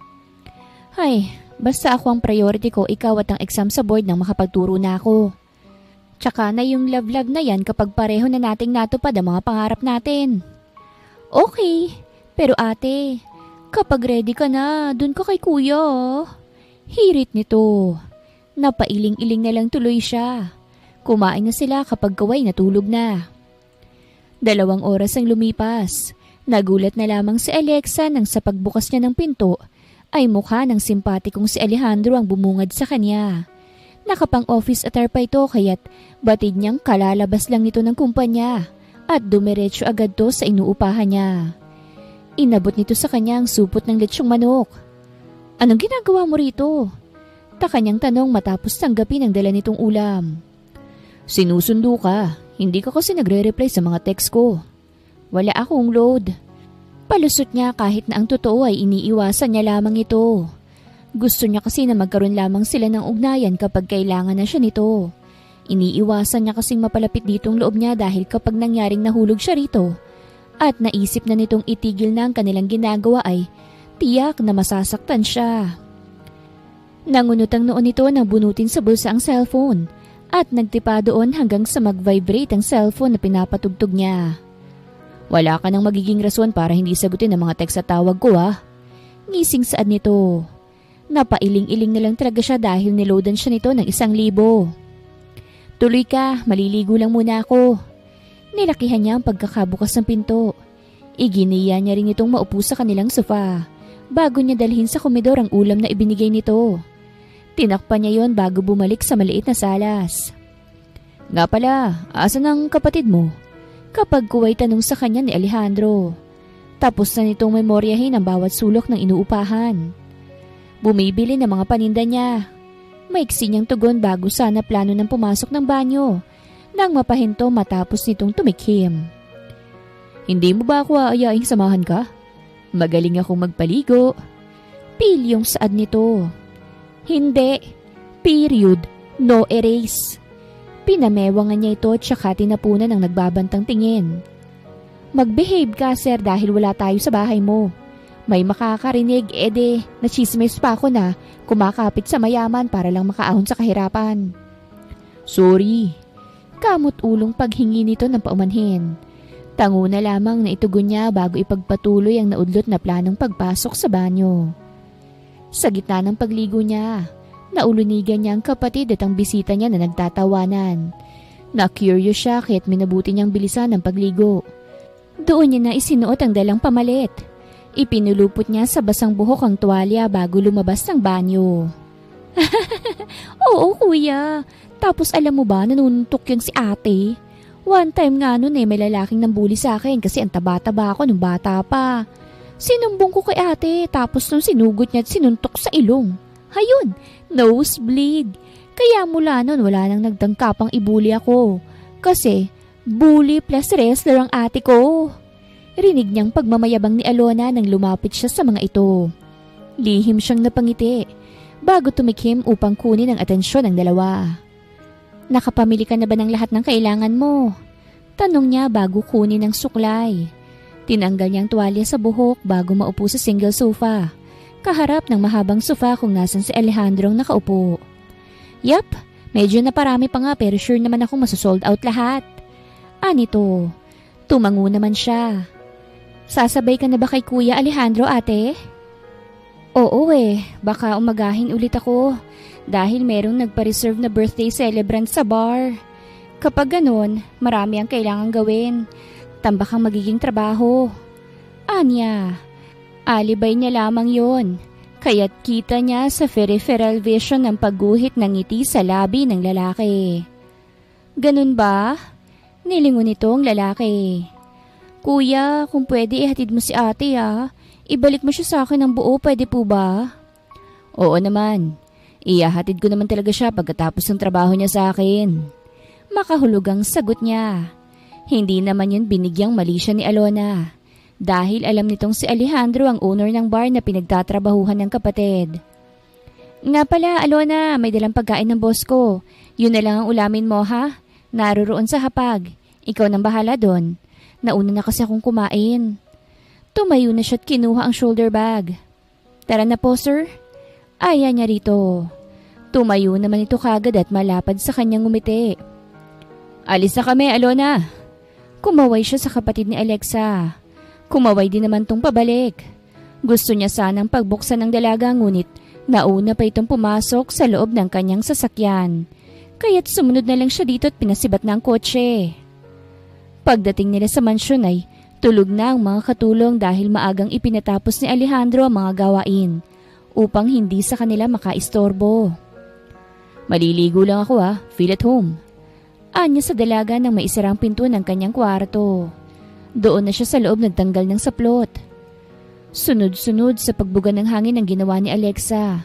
Ay, basta ako ang priority ko, ikaw at ang exam sa board nang makapagturo na ako. Tsaka na yung love-love na yan kapag pareho na nating natupad ang mga pangarap natin. Okay, pero ate, Kapag ready ka na, dun ka kay kuya. Hirit nito. Napailing-iling na lang tuloy siya. Kumain na sila kapag kaway natulog na. 2 oras ang lumipas. Nagulat na lamang si Alexa nang sa pagbukas niya ng pinto ay mukha ng simpatikong si Alejandro ang bumungad sa kanya. Nakapang-office attire pa ito kaya't batid niyang kalalabas lang nito ng kumpanya at dumiretso agad to sa inuupahan niya. Inabot nito sa kanya ang supot ng letsyong manok. Anong ginagawa mo rito? Taka niyang tanong matapos tanggapin ang dala nitong ulam. Sinusundo ka. Hindi ka kasi nagre-reply sa mga text ko. Wala akong load. Palusot niya kahit na ang totoo ay iniiwasan niya lamang ito. Gusto niya kasi na magkaroon lamang sila ng ugnayan kapag kailangan na siya nito. Iniiwasan niya kasing mapalapit ditong loob niya dahil kapag nangyaring nahulog siya rito at naisip na nitong itigil na ang kanilang ginagawa ay tiyak na masasaktan siya. Nangunot ang noon nito nang bunutin sa bulsa ang cellphone at nagtipa doon hanggang sa mag-vibrate ang cellphone na pinapatugtog niya. Wala ka nang magiging rason para hindi sagutin ang mga text at tawag ko Ngising saad nito. Napailing-iling na lang talaga siya dahil niloadan siya nito ng 1,000. Tuloy ka, maliligo lang muna ako. Nilakihan niya ang pagkakabukas ng pinto. Iginiya niya rin itong maupo sa kanilang sofa bago niya dalhin sa komedor ang ulam na ibinigay nito. Tinakpan niya yon bago bumalik sa maliit na salas. Nga pala, asan ang kapatid mo? Kapag kuway tanong sa kanya ni Alejandro. Tapos na nitong memoryahin ang bawat sulok ng inuupahan. Bumibili ng mga paninda niya. Maiksi niyang tugon bago sana plano ng pumasok ng banyo nang mapahinto matapos nitong tumikhim. Hindi mo ba ako aayaing samahan ka? Magaling akong magpaligo. Pilyong saad nito. Hindi. Period. No erase. Pinamewangan niya ito tsaka tinapunan ng nagbabantang tingin. Mag-behave ka sir dahil wala tayo sa bahay mo. May makakarinig nachismis pa ako na kumakapit sa mayaman para lang makaahon sa kahirapan. Sorry. Kamot ulong paghingi nito ng paumanhin. Tango na lamang na itugon niya bago ipagpatuloy ang naudlot na planong pagpasok sa banyo. Sa gitna ng pagligo niya, naulunigan niya ang kapatid at ang bisita niya na nagtatawanan. Na-curious siya kaya't minabuti niyang bilisan ang pagligo. Doon niya na isinuot ang dalang pamalit. Ipinulupot niya sa basang buhok ang tuwalya bago lumabas ng banyo. Oo kuya, tapos alam mo ba nanununtok yung si ate? One time nga nun may lalaking nambuli sa akin kasi ang taba-taba ako nung bata pa. Sinumbong ko kay ate tapos nung sinugot niya at sinuntok sa ilong. Hayun, nosebleed. Kaya mula nun wala nang nagdangkapang ibuli ako. Kasi bully plus wrestler ang ate ko. Rinig niyang pagmamayabang ni Alona nang lumapit siya sa mga ito. Lihim siyang napangiti bago tumikim upang kunin ang atensyon ng dalawa. Nakapamili ka na ba ng lahat ng kailangan mo? Tanong niya bago kunin ang suklay. Tinanggal niyang tuwalya sa buhok bago maupo sa single sofa. Kaharap ng mahabang sofa kung nasan si Alejandro nakaupo. Yap, medyo naparami pa nga pero sure naman akong masosold out lahat. Anito, tumango naman siya. Sasabay ka na ba kay Kuya Alejandro ate? Oo baka umagahin ulit ako dahil merong nagpa-reserve na birthday celebrant sa bar. Kapag ganun, marami ang kailangang gawin. Tambak ang magiging trabaho. Anya, alibay niya lamang yon. Kaya't kita niya sa peripheral vision ng pagguhit ng ngiti sa labi ng lalaki. Ganun ba? Nilingon nitong lalaki. Kuya, kung pwede ihatid mo si ate Ibalik mo siya sa akin ng buo, pwede po ba? Oo naman. Iyahatid ko naman talaga siya pagkatapos ng trabaho niya sa akin. Makahulugang sagot niya. Hindi naman yun binigyang mali siya ni Alona. Dahil alam nitong si Alejandro ang owner ng bar na pinagtatrabahuhan ng kapatid. Nga pala, Alona, may dalang pagkain ng boss ko. Yun na lang ang ulamin mo ha? Naroroon sa hapag. Ikaw nang bahala doon. Nauna na kasi akong kumain. Tumayo na siya at kinuha ang shoulder bag. Tara na po, sir. Aya niya rito. Tumayo naman ito kagad at malapad sa kanyang ngumiti. Alis na kami, Alona. Kumaway siya sa kapatid ni Alexa. Kumaway din naman tong pabalik. Gusto niya sanang pagbuksan ng dalaga ngunit nauna pa itong pumasok sa loob ng kanyang sasakyan. Kaya't sumunod na lang siya dito at pinasibat na ang kotse. Pagdating nila sa mansyon ay tulog na ang mga katulong dahil maagang ipinatapos ni Alejandro ang mga gawain upang hindi sa kanila makaistorbo. Maliligo lang ako feel at home. Anya sa dalaga nang maisarang pinto ng kanyang kwarto. Doon na siya sa loob nagtanggal ng saplot. Sunod-sunod sa pagbuga ng hangin ang ginawa ni Alexa.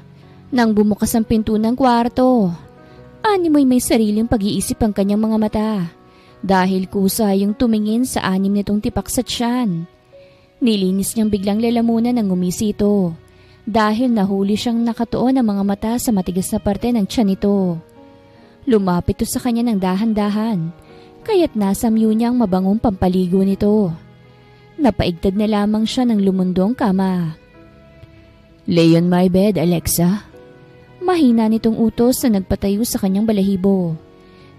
Nang bumukas ang pinto ng kwarto, animoy may sariling pag-iisip ang kanyang mga mata dahil kusa yung tumingin sa anim nitong tipak sa tiyan. Nilinis niyang biglang lalamunan ng ngumisi ito dahil nahuli siyang nakatuon ang mga mata sa matigas na parte ng tiyan nito. Lumapit ito sa kanya ng dahan-dahan, kaya't nasamyo niya ang mabangong pampaligo nito. Napaigtad na lamang siya ng lumundong kama. "Lay on my bed, Alexa." Mahina nitong utos na nagpatayo sa kanyang balahibo.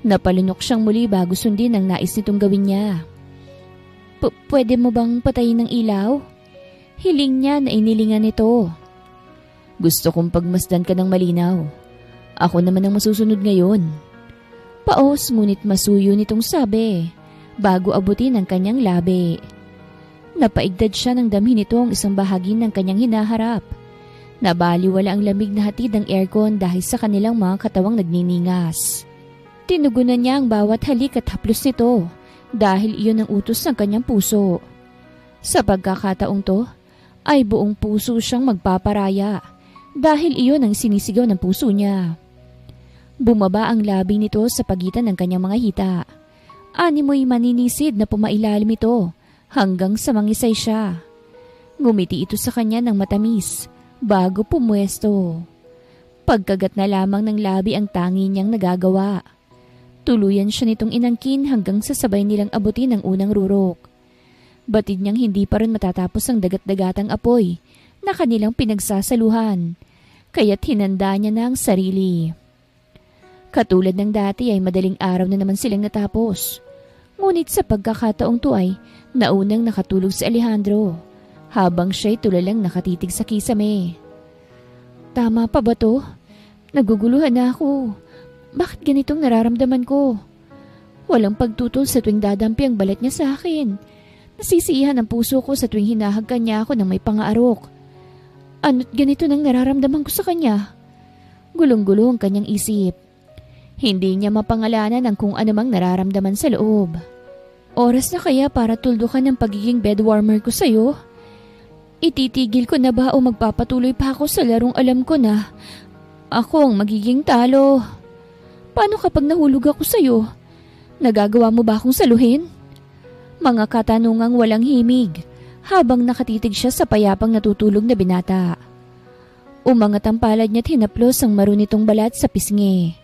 Napalunok siyang muli bago sundin ang nais nitong gawin niya. Pwede mo bang patayin ng ilaw?" Hiling niya na inilingan nito. "Gusto kong pagmasdan ka ng malinaw. Ako naman ang masusunod ngayon." Paos ngunit masuyo nitong sabi bago abutin ang kanyang labi. Napaigtad siya ng damhin nito ang isang bahagi ng kanyang hinaharap. Nabaliwala ang lamig na hatid ng aircon dahil sa kanilang mga katawang nagniningas. Tinugunan niya ang bawat halik at haplos nito dahil iyon ang utos ng kanyang puso. Sa pagkakataong to, ay buong puso siyang magpaparaya dahil iyon ang sinisigaw ng puso niya. Bumaba ang labi nito sa pagitan ng kanyang mga hita. Animoy maninisid na pumailalim ito hanggang sa mangisay siya. Ngumiti ito sa kanya ng matamis bago pumwesto. Pagkagat na lamang ng labi ang tangi niyang nagagawa. Tuluyan siya nitong inangkin hanggang sa sabay nilang abutin ang unang rurok. Batid niyang hindi pa rin matatapos ang dagat-dagatang apoy na kanilang pinagsasaluhan, kaya't hinanda niya na ang sarili. Katulad ng dati ay madaling araw na naman silang natapos. Ngunit sa pagkakataong to ay naunang nakatulog si Alejandro habang siya'y tulalang nakatitig sa kisame. "Tama pa ba to? Naguguluhan na ako. Bakit ganitong nararamdaman ko? Walang pagtutol sa tuwing dadampi ang balat niya sa akin. Nasisiyahan ang puso ko sa tuwing hinahagkan niya ako ng may pangaarok. Ano't ganito nang nararamdaman ko sa kanya?" Gulong-gulo ang kanyang isip. Hindi niya mapangalanan ang kung anumang nararamdaman sa loob. "Oras na kaya para tuldukan ang pagiging bedwarmer ko sa'yo? Ititigil ko na ba o magpapatuloy pa ako sa larong alam ko na ako ang magiging talo? Paano kapag nahulog ako sa'yo? Nagagawa mo ba akong saluhin?" Mga katanungang walang himig habang nakatitig siya sa payapang natutulog na binata. Umangat ang palad niya't hinaplos ang marunitong balat sa pisngi.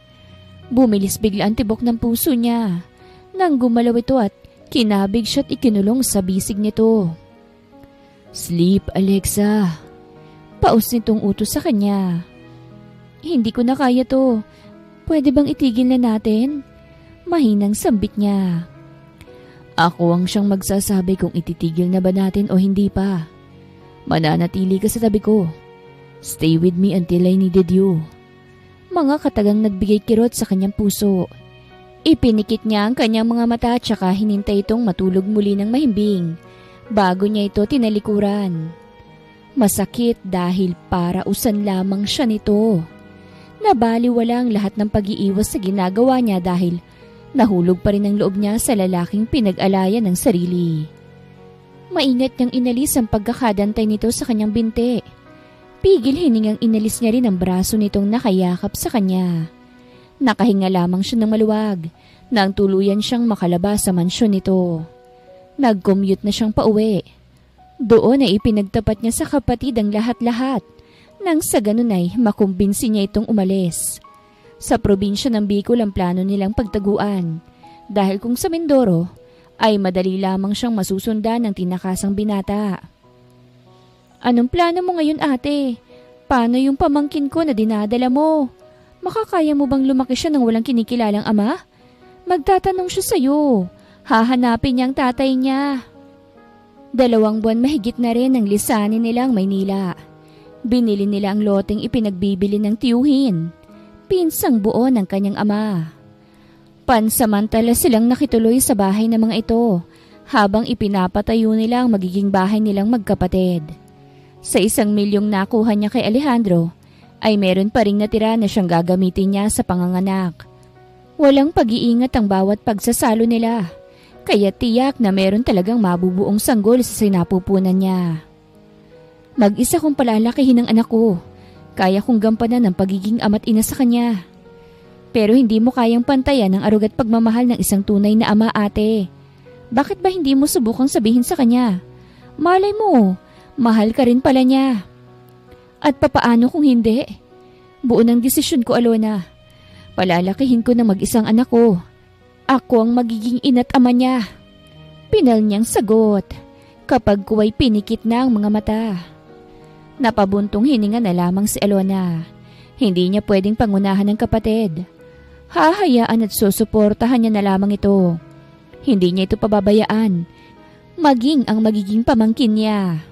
Bumilis bigla ang tibok ng puso niya nang gumalaw ito at kinabig siya't ikinulong sa bisig nito. "Sleep, Alexa." Paus nitong utos sa kanya. "Hindi ko na kaya to. Pwede bang itigil na natin?" Mahinang sambit niya. "Ako ang siyang magsasabi kung ititigil na ba natin o hindi pa. Mananatili ka sa tabi ko. Stay with me until I needed you." Mga katagang nagbigay kirot sa kanyang puso. Ipinikit niya ang kanyang mga mata at saka hinintay itong matulog muli ng mahimbing bago niya ito tinalikuran. Masakit dahil para usan lamang siya nito. Nabaliwala ang lahat ng pag-iiwas sa ginagawa niya dahil nahulog pa rin ang loob niya sa lalaking pinag-alayan ng sarili. Maingat niyang inalis ang pagkakadantay nito sa kanyang binti. Pigil hiningang inalis niya rin ang braso nitong nakayakap sa kanya. Nakahinga lamang siya ng maluwag nang tuluyan siyang makalabas sa mansyon nito. Nag-commute na siyang pauwi. Doon ay ipinagtapat niya sa kapatid ang lahat-lahat nang sa ganun ay makumbinsi niya itong umalis. Sa probinsya ng Bicol ang plano nilang pagtaguan dahil kung sa Mindoro ay madali lamang siyang masusundan ng tinakasang binata. "Anong plano mo ngayon, ate? Paano yung pamangkin ko na dinadala mo? Makakaya mo bang lumaki siya ng walang kinikilalang ama? Magtatanong siya sa'yo. Hahanapin niya ang tatay niya." 2 buwan mahigit na rin ang lisanin nilang Maynila. Binili nila ang loteng ipinagbibili ng tiyuhin, pinsang buo ng kanyang ama. Pansamantala silang nakituloy sa bahay ng mga ito habang ipinapatayo nila ang magiging bahay nilang magkapatid. Sa 1 milyong nakuha niya kay Alejandro, ay meron pa ring natira na siyang gagamitin niya sa panganganak. Walang pag-iingat ang bawat pagsasalo nila, kaya tiyak na meron talagang mabubuong sanggol sa sinapupunan niya. Mag-isa kong palalakihin ang anak ko. Kaya kong gampanan ang pagiging ama't ina sa kanya. Pero hindi mo kayang pantayan ang aruga't pagmamahal ng isang tunay na ama, ate. Bakit ba hindi mo subukang sabihin sa kanya? Malay mo, mahal ka rin pala niya. At papaano kung hindi? Buo ng desisyon ko, Alona. Palalakihin ko ng mag-isang anak ko. Ako ang magiging ina't ama niya. Pinal niyang sagot kapag kuwa'y pinikit na ang mga mata. Napabuntong hininga na lamang si Alona. Hindi niya pwedeng pangunahan ng kapatid. Hahayaan at susuportahan niya na lamang ito. Hindi niya ito pababayaan, maging ang magiging pamangkin niya.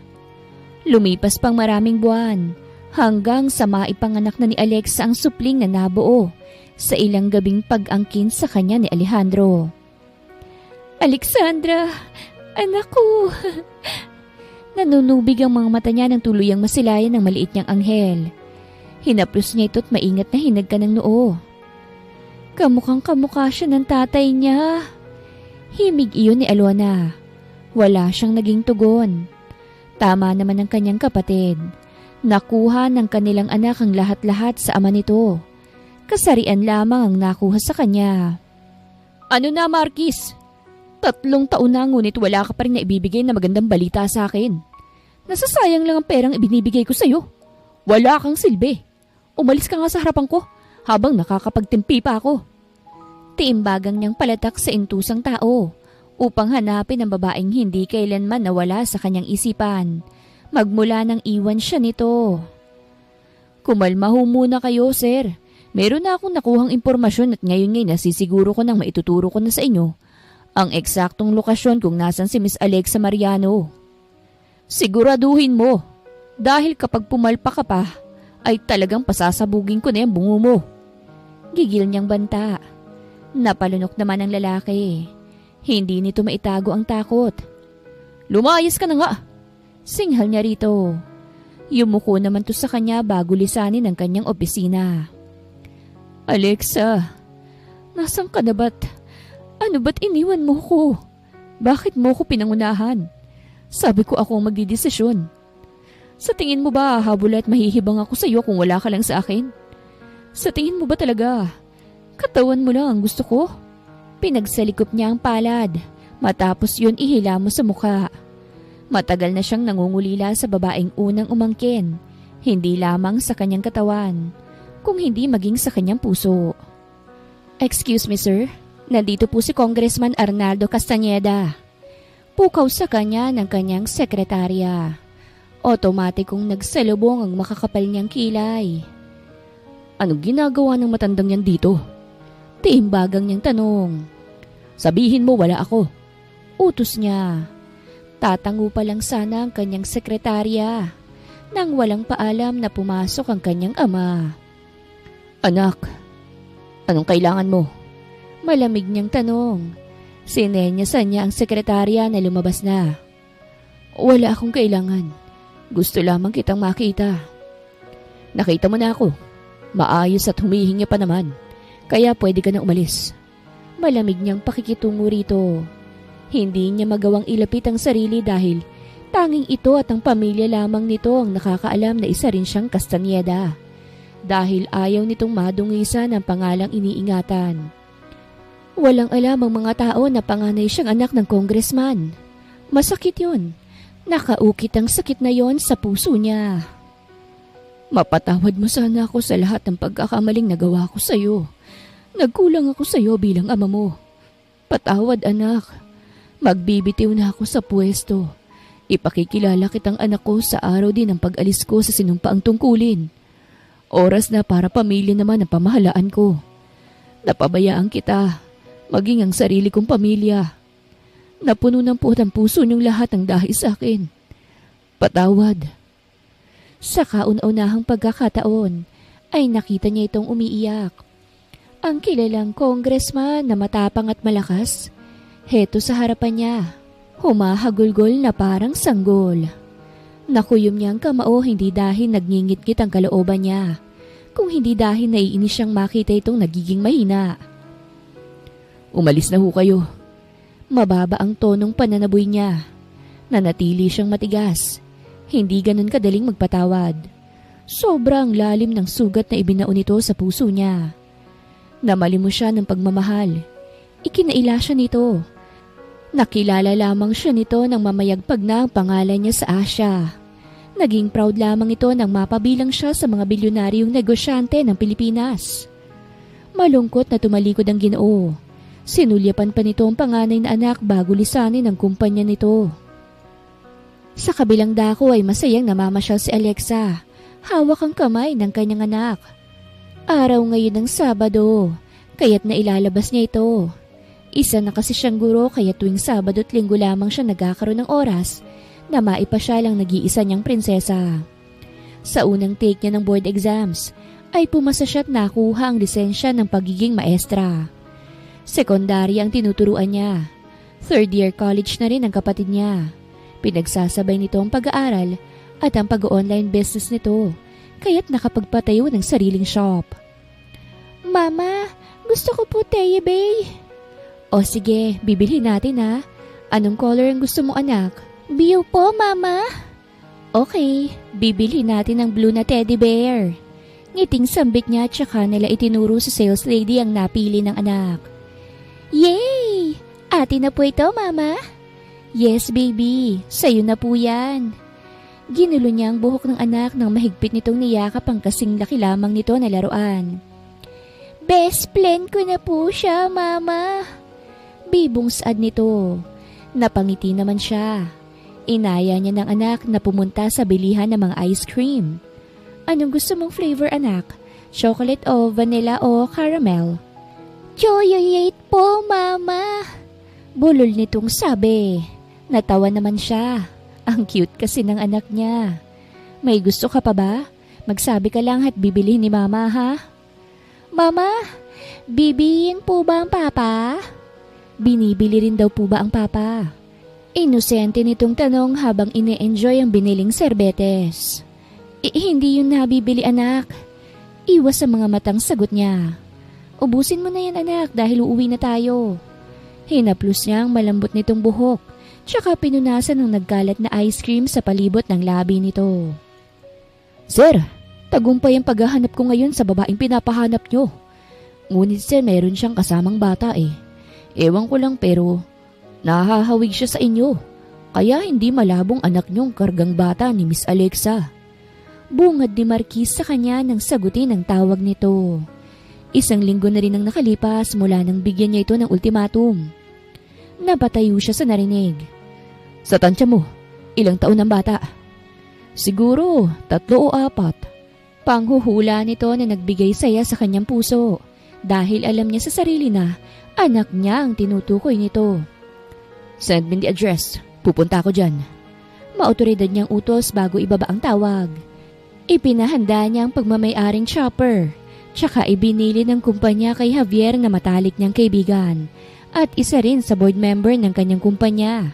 Lumipas pang maraming buwan, hanggang sa maipanganak na ni Alexa ang supling na nabuo sa ilang gabing pag-angkin sa kanya ni Alejandro. Alexandra, anak ko! Nanunubig ang mga mata niya nang tuluyang masilayan ng maliit niyang anghel. Hinaplos niya ito't maingat na hinagka ng noo. Kamukhang kamukha siya ng tatay niya. Himig iyon ni Alona. Wala siyang naging tugon. Tama naman ang kanyang kapatid. Nakuha ng kanilang anak ang lahat-lahat sa ama nito. Kasarian lamang ang nakuha sa kanya. Ano na, Marquis? 3 taon na ngunit wala ka pa rin na ibibigay na magandang balita sa akin. Nasasayang lang ang perang ibinibigay ko sa'yo. Wala kang silbi. Umalis ka nga sa harapan ko habang nakakapagtimpi pa ako. Tiimbagang niyang palatak sa intusang tao upang hanapin ang babaeng hindi kailanman nawala sa kanyang isipan. Magmula nang iwan siya nito. Kumalma ho muna kayo, sir. Meron na akong nakuhang impormasyon at ngayon nasisiguro ko nang maituturo ko na sa inyo ang eksaktong lokasyon kung nasan si Miss Alexa Mariano. Siguraduhin mo, dahil kapag pumalpa ka pa, ay talagang pasasabugin ko na yung bungo mo. Gigil niyang banta. Napalunok naman ang lalaki. Hindi nito maitago ang takot. Lumayas ka na nga! Singhal niya rito. Yumuko naman to sa kanya bago lisanin ang kanyang opisina. Alexa, nasan ka na ba't? Ano ba't iniwan mo ko? Bakit mo ko pinangunahan? Sabi ko ako ang magdidesisyon. Sa tingin mo ba habol at mahihibang ako sa iyo kung wala ka lang sa akin? Sa tingin mo ba talaga katawan mo lang ang gusto ko? Pinagsalikop niya ang palad, matapos yun ihila mo sa mukha. Matagal na siyang nangungulila sa babaeng unang umangkin, hindi lamang sa kanyang katawan, kung hindi maging sa kanyang puso. Excuse me, sir. Nandito po si Congressman Arnaldo Castañeda. Pukaw sa kanya ng kanyang sekretarya. Otomatikong nagsalubong ang makakapal niyang kilay. Anong ginagawa ng matandang yan dito? Tiimbagang niyang tanong. Sabihin mo wala ako. Utos niya. Tatango pa lang sana ang kanyang sekretarya nang walang paalam na pumasok ang kanyang ama. Anak, anong kailangan mo? Malamig niyang tanong. Sinenyasan niya ang sekretarya na lumabas na. Wala akong kailangan. Gusto lamang kitang makita. Nakita mo na ako. Maayos at humihingi pa naman. Kaya pwede ka na umalis. Malamig niyang pakikitungo rito. Hindi niya magawang ilapit ang sarili dahil tanging ito at ang pamilya lamang nito ang nakakaalam na isa rin siyang Castañeda. Dahil ayaw nitong madungisan ang pangalang iniingatan. Walang alam ang mga tao na panganay siyang anak ng congressman. Masakit yon. Nakaukit ang sakit na yon sa puso niya. Mapatawad mo sana ako sa lahat ng pagkakamaling nagawa ko sa iyo. Nagkulang ako sa iyo bilang ama mo. Patawad, anak. Magbibitiw na ako sa pwesto. Ipakikilala kitang anak ko sa araw din ng pag-alis ko sa sinumpaang tungkulin. Oras na para pamilya naman ang pamahalaan ko. Napabayaan kita, maging ang sarili kong pamilya. Napuno ng puot ang puso niyong lahat ng dahil sa akin. Patawad. Sa kauna-unahang pagkakataon ay nakita niya itong umiiyak. Ang kilalang congressman na matapang at malakas, heto sa harapan niya, humahagulgol na parang sanggol. Nakuyom niyang kamao hindi dahil nagngingit-ngit ang kalooban niya, kung hindi dahil naiinis siyang makita itong nagiging mahina. Umalis na ho kayo. Mababa ang tonong pananaboy niya. Nanatili siyang matigas. Hindi ganun kadaling magpatawad. Sobrang lalim ng sugat na ibinao nito sa puso niya. Namalimos siya ng pagmamahal. Ikinaila siya nito. Nakilala lamang siya nito nang mamayagpag na ang pangalan niya sa Asia. Naging proud lamang ito nang mapabilang siya sa mga bilyonaryong negosyante ng Pilipinas. Malungkot na tumalikod ang Ginoo. Sinulyapan pa nito ang panganay na anak bago lisanin ang kumpanya nito. Sa kabilang dako ay masayang namamasyal si Alexa. Hawak ang kamay ng kanyang anak. Araw ngayon ng Sabado, kaya't nailalabas niya ito. Isa na kasi siyang guro kaya tuwing Sabado at Linggo lamang siya nagkakaroon ng oras na maipasyal ang nag-iisa niyang prinsesa. Sa unang take niya ng board exams ay pumasa siya at nakuha ang lisensya ng pagiging maestra. Sekundarya ang tinuturuan niya. Third year college na rin ang kapatid niya. Pinagsasabay nito ang pag-aaral at ang pag-online business nito, kaya't nakapagpatayo ng sariling shop. Mama, gusto ko po Teyebay. O sige, bibili natin ha. Anong color ang gusto mo anak? Blue po, Mama. Okay, bibili natin ng blue na teddy bear. Ngiting sambit niya at saka nila itinuro sa sales lady ang napili ng anak. Yay! Atin na po ito, Mama. Yes, baby. Sa'yo na po yan. Ginulo niya ang buhok ng anak nang mahigpit nitong niyakap ang kasing laki lamang nito na laruan. Best friend ko na po siya, Mama. Bibong saad nito. Napangiti naman siya. Inaya niya ng anak na pumunta sa bilihan ng mga ice cream. Anong gusto mong flavor, anak? Chocolate o vanilla o caramel? Chocolate po, Mama. Bulol nitong sabi. Natawa naman siya. Ang cute kasi ng anak niya. May gusto ka pa ba? Magsabi ka lang at bibili ni Mama, ha? Mama, bibiyin po ba ang Papa? Binibili rin daw po ba ang Papa? Inosente nitong tanong habang ine-enjoy ang biniling serbetes. Hindi yun nabibili, anak. Iwas sa mga matang sagot niya. Ubusin mo na yan, anak, dahil uuwi na tayo. Hinaplos niya ang malambot nitong buhok, tsaka pinunasan ng nagkalat na ice cream sa palibot ng labi nito. Sir, tagumpay ang paghahanap ko ngayon sa babaeng pinapahanap nyo. Ngunit sir, meron siyang kasamang bata eh. Ewan ko lang pero nahahawig siya sa inyo. Kaya hindi malabong anak nyong kargang bata ni Miss Alexa. Bungad ni Marquis sa kanya nang sagutin ang tawag nito. Isang linggo na rin ang nakalipas mula nang bigyan niya ito ng ultimatum. Napatayo siya sa narinig. Sa tansya mo, ilang taon ang bata? Siguro 3 o 4. Panghuhula nito na nagbigay saya sa kanyang puso dahil alam niya sa sarili na anak niya ang tinutukoy nito. Send me the address. Pupunta ako dyan. Maotoridad niyang utos bago ibaba ang tawag. Ipinahanda niya ang pagmamay-aring chopper. Tsaka ibinili ng kumpanya kay Javier na matalik niyang kaibigan at isa rin sa board member ng kanyang kumpanya.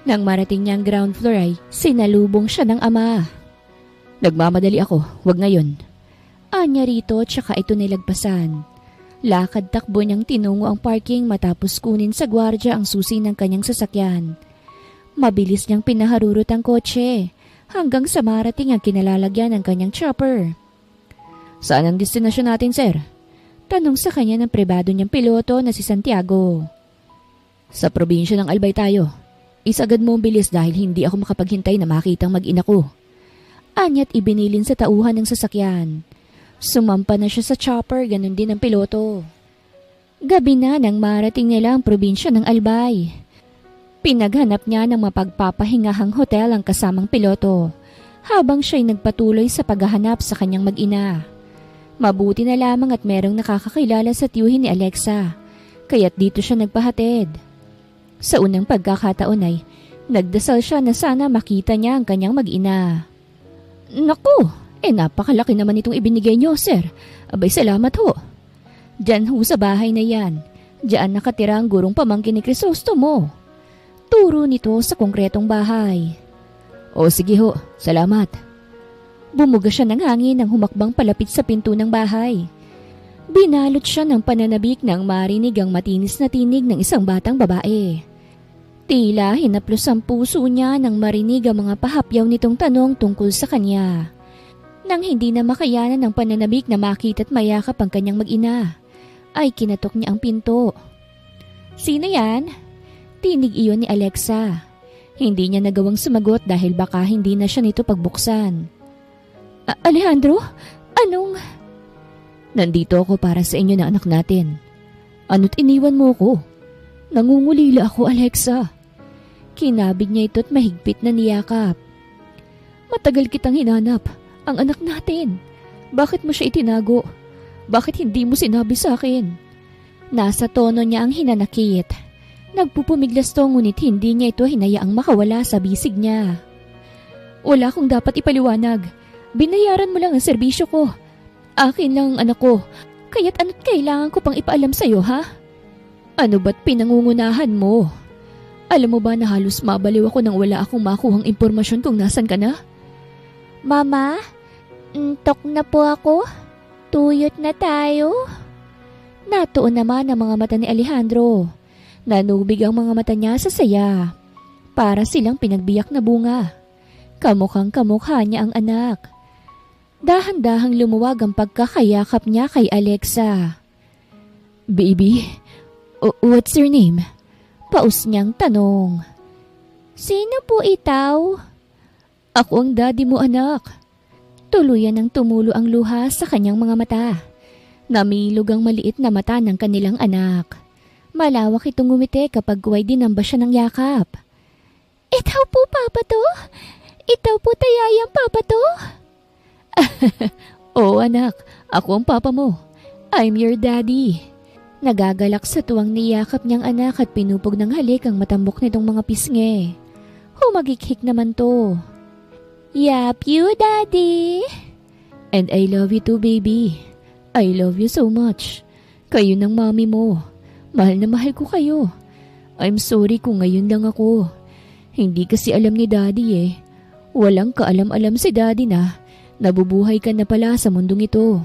Nang marating niya ang ground floor ay sinalubong siya ng ama. Nagmamadali ako, wag ngayon. Anya rito tsaka ito nilagpasan. Lakad takbo niyang tinungo ang parking matapos kunin sa gwardya ang susi ng kanyang sasakyan. Mabilis niyang pinaharurot ang kotse hanggang sa marating ang kinalalagyan ng kanyang chopper. Saan ang destinasyon natin, sir? Tanong sa kanya ng pribado niyang piloto na si Santiago. Sa probinsya ng Albay tayo. Isagad mo ang bilis dahil hindi ako makapaghintay na makitang mag-ina ko. Anya't ibinilin sa tauhan ng sasakyan. Sumampa na siya sa chopper, ganun din ang piloto. Gabi na nang marating nila ang probinsya ng Albay. Pinaghanap niya ng mapagpapahingahang hotel ang kasamang piloto habang siya'y nagpatuloy sa paghahanap sa kanyang mag-ina. Mabuti na lamang at merong nakakakilala sa tiyuhin ni Alexa, kaya't dito siya nagpahatid. Sa unang pagkakataon ay nagdasal siya na sana makita niya ang kanyang mag-ina. Naku, napakalaki naman itong ibinigay niyo, sir. Abay, salamat ho. Diyan ho sa bahay na yan. Diyan nakatira ang gurong pamangkin ni Crisostomo. Turo nito sa konkretong bahay. O sige ho, salamat. Bumuga siya ng hangin nang humakbang palapit sa pinto ng bahay. Binalot siya ng pananabik nang marinig ang matinis na tinig ng isang batang babae. Tila hinaplos ang puso niya nang marinig ang mga pahapyaw nitong tanong tungkol sa kanya. Nang hindi na makayanan ng pananabik na makita at mayakap ang kanyang mag-ina, ay kinatok niya ang pinto. Sino yan? Tinig iyon ni Alexa. Hindi niya nagawang sumagot dahil baka hindi na siya nito pagbuksan. Alejandro? Anong... Nandito ako para sa inyo na anak natin. Ano't iniwan mo ko? Nangungulila ako, Alexa. Kinabig niya ito at mahigpit na niyakap. Matagal kitang hinanap, ang anak natin. Bakit mo siya itinago? Bakit hindi mo sinabi sa akin? Nasa tono niya ang hinanakit. Nagpupumiglas to ngunit hindi niya ito hinayaang makawala sa bisig niya. Wala akong dapat ipaliwanag. Binayaran mo lang ang serbisyo ko. Akin lang ang anak ko, kaya't ano't kailangan ko pang ipaalam sa'yo, ha? Ano ba't pinangungunahan mo? Alam mo ba na halos mabaliw ako nang wala akong makuhang impormasyon kung nasan ka na? Mama, tok na po ako. Tuyot na tayo. Natuon naman ang mga mata ni Alejandro. Nanubig ang mga mata niya sa saya. Para silang pinagbiyak na bunga. Kamukhang kamukha niya ang anak. Dahan-dahang lumuwag ang pagkakayakap niya kay Alexa. Baby, what's your name? Paus niyang tanong. Sino po itaw? Ako ang daddy mo, anak. Tuluyan ang tumulo ang luha sa kanyang mga mata. Namilog ang maliit na mata ng kanilang anak. Malawak itong ngumiti kapag huway dinamba siya ng yakap. Itaw po, Papa to? Itaw po tayayang Papa to? Oo, anak, ako ang papa mo. I'm your daddy. Nagagalak sa tuwang niyakap niyang anak at pinupog ng halik ang matambok nitong mga pisngi. Humagikhik naman to. Yap you, daddy. And I love you too, baby. I love you so much. Kayo ng mami mo. Mahal na mahal ko kayo. I'm sorry kung ngayon lang ako. Hindi kasi alam ni daddy eh. Walang kaalam-alam si daddy na nabubuhay ka na pala sa mundong ito.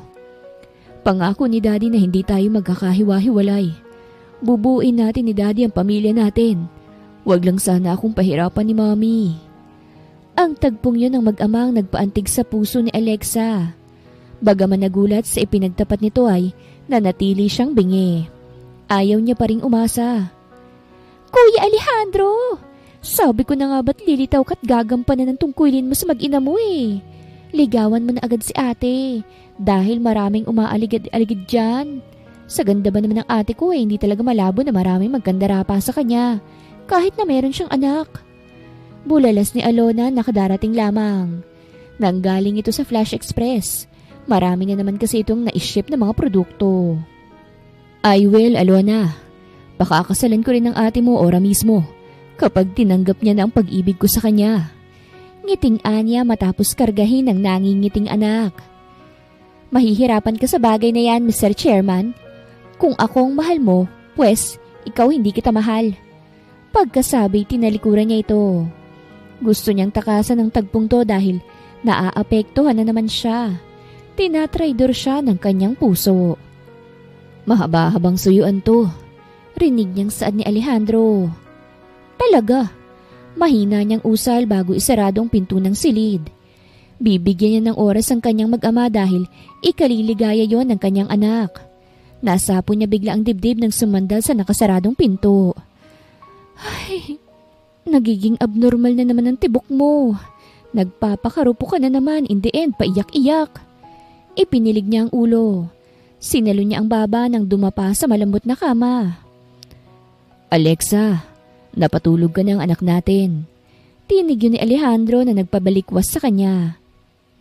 Pangako ni daddy na hindi tayo magkakahiwa-hiwalay. Bubuin natin ni daddy ang pamilya natin. Huwag lang sana akong pahirapan ni mami. Ang tagpong yun ang mag-amang nagpaantig sa puso ni Alexa. Bagaman nagulat sa ipinagtapat nito ay nanatili siyang bingi. Ayaw niya pa ring umasa. Kuya Alejandro! Sabi ko na nga ba't lilitaw ka't gagampanan ng tungkulin mo sa mag-ina mo eh. Ligawan mo na agad si ate dahil maraming umaaligid-aligid dyan. Sa ganda ba naman ng ate ko hindi talaga malabo na maraming magkandara pa sa kanya kahit na meron siyang anak. Bulalas ni Alona nakadarating lamang. Nanggaling ito sa Flash Express. Marami na naman kasi itong na-ship na mga produkto. I will, Alona. Pakakasalan ko rin ng ate mo ora mismo kapag tinanggap niya na ang pag-ibig ko sa kanya. Ngiting anya matapos kargahin ng nangingiting anak. Mahihirapan ka sa bagay na yan, Mr. Chairman. Kung akong mahal mo, pues, ikaw hindi kita mahal. Pagkasabi, tinalikuran niya ito. Gusto niyang takasan ng tagpong to dahil naaapektuhan na naman siya. Tinatraidor siya ng kanyang puso. Mahaba-habang suyuan to. Rinig niyang saad ni Alejandro. Talaga. Mahina niyang usal bago isarado ang pinto ng silid. Bibigyan niya ng oras ang kanyang mag-ama dahil ikaliligaya yon ng kanyang anak. Nasapo niya bigla ang dibdib ng sumandal sa nakasaradong pinto. Ay, nagiging abnormal na naman ang tibok mo. Nagpapakarupo ka na naman, in the end, paiyak-iyak. Ipinilig niya ang ulo. Sinalo niya ang baba nang dumapa sa malambot na kama. Alexa, napatulog ka ng anak natin. Tinig yun ni Alejandro na nagpabalikwas sa kanya.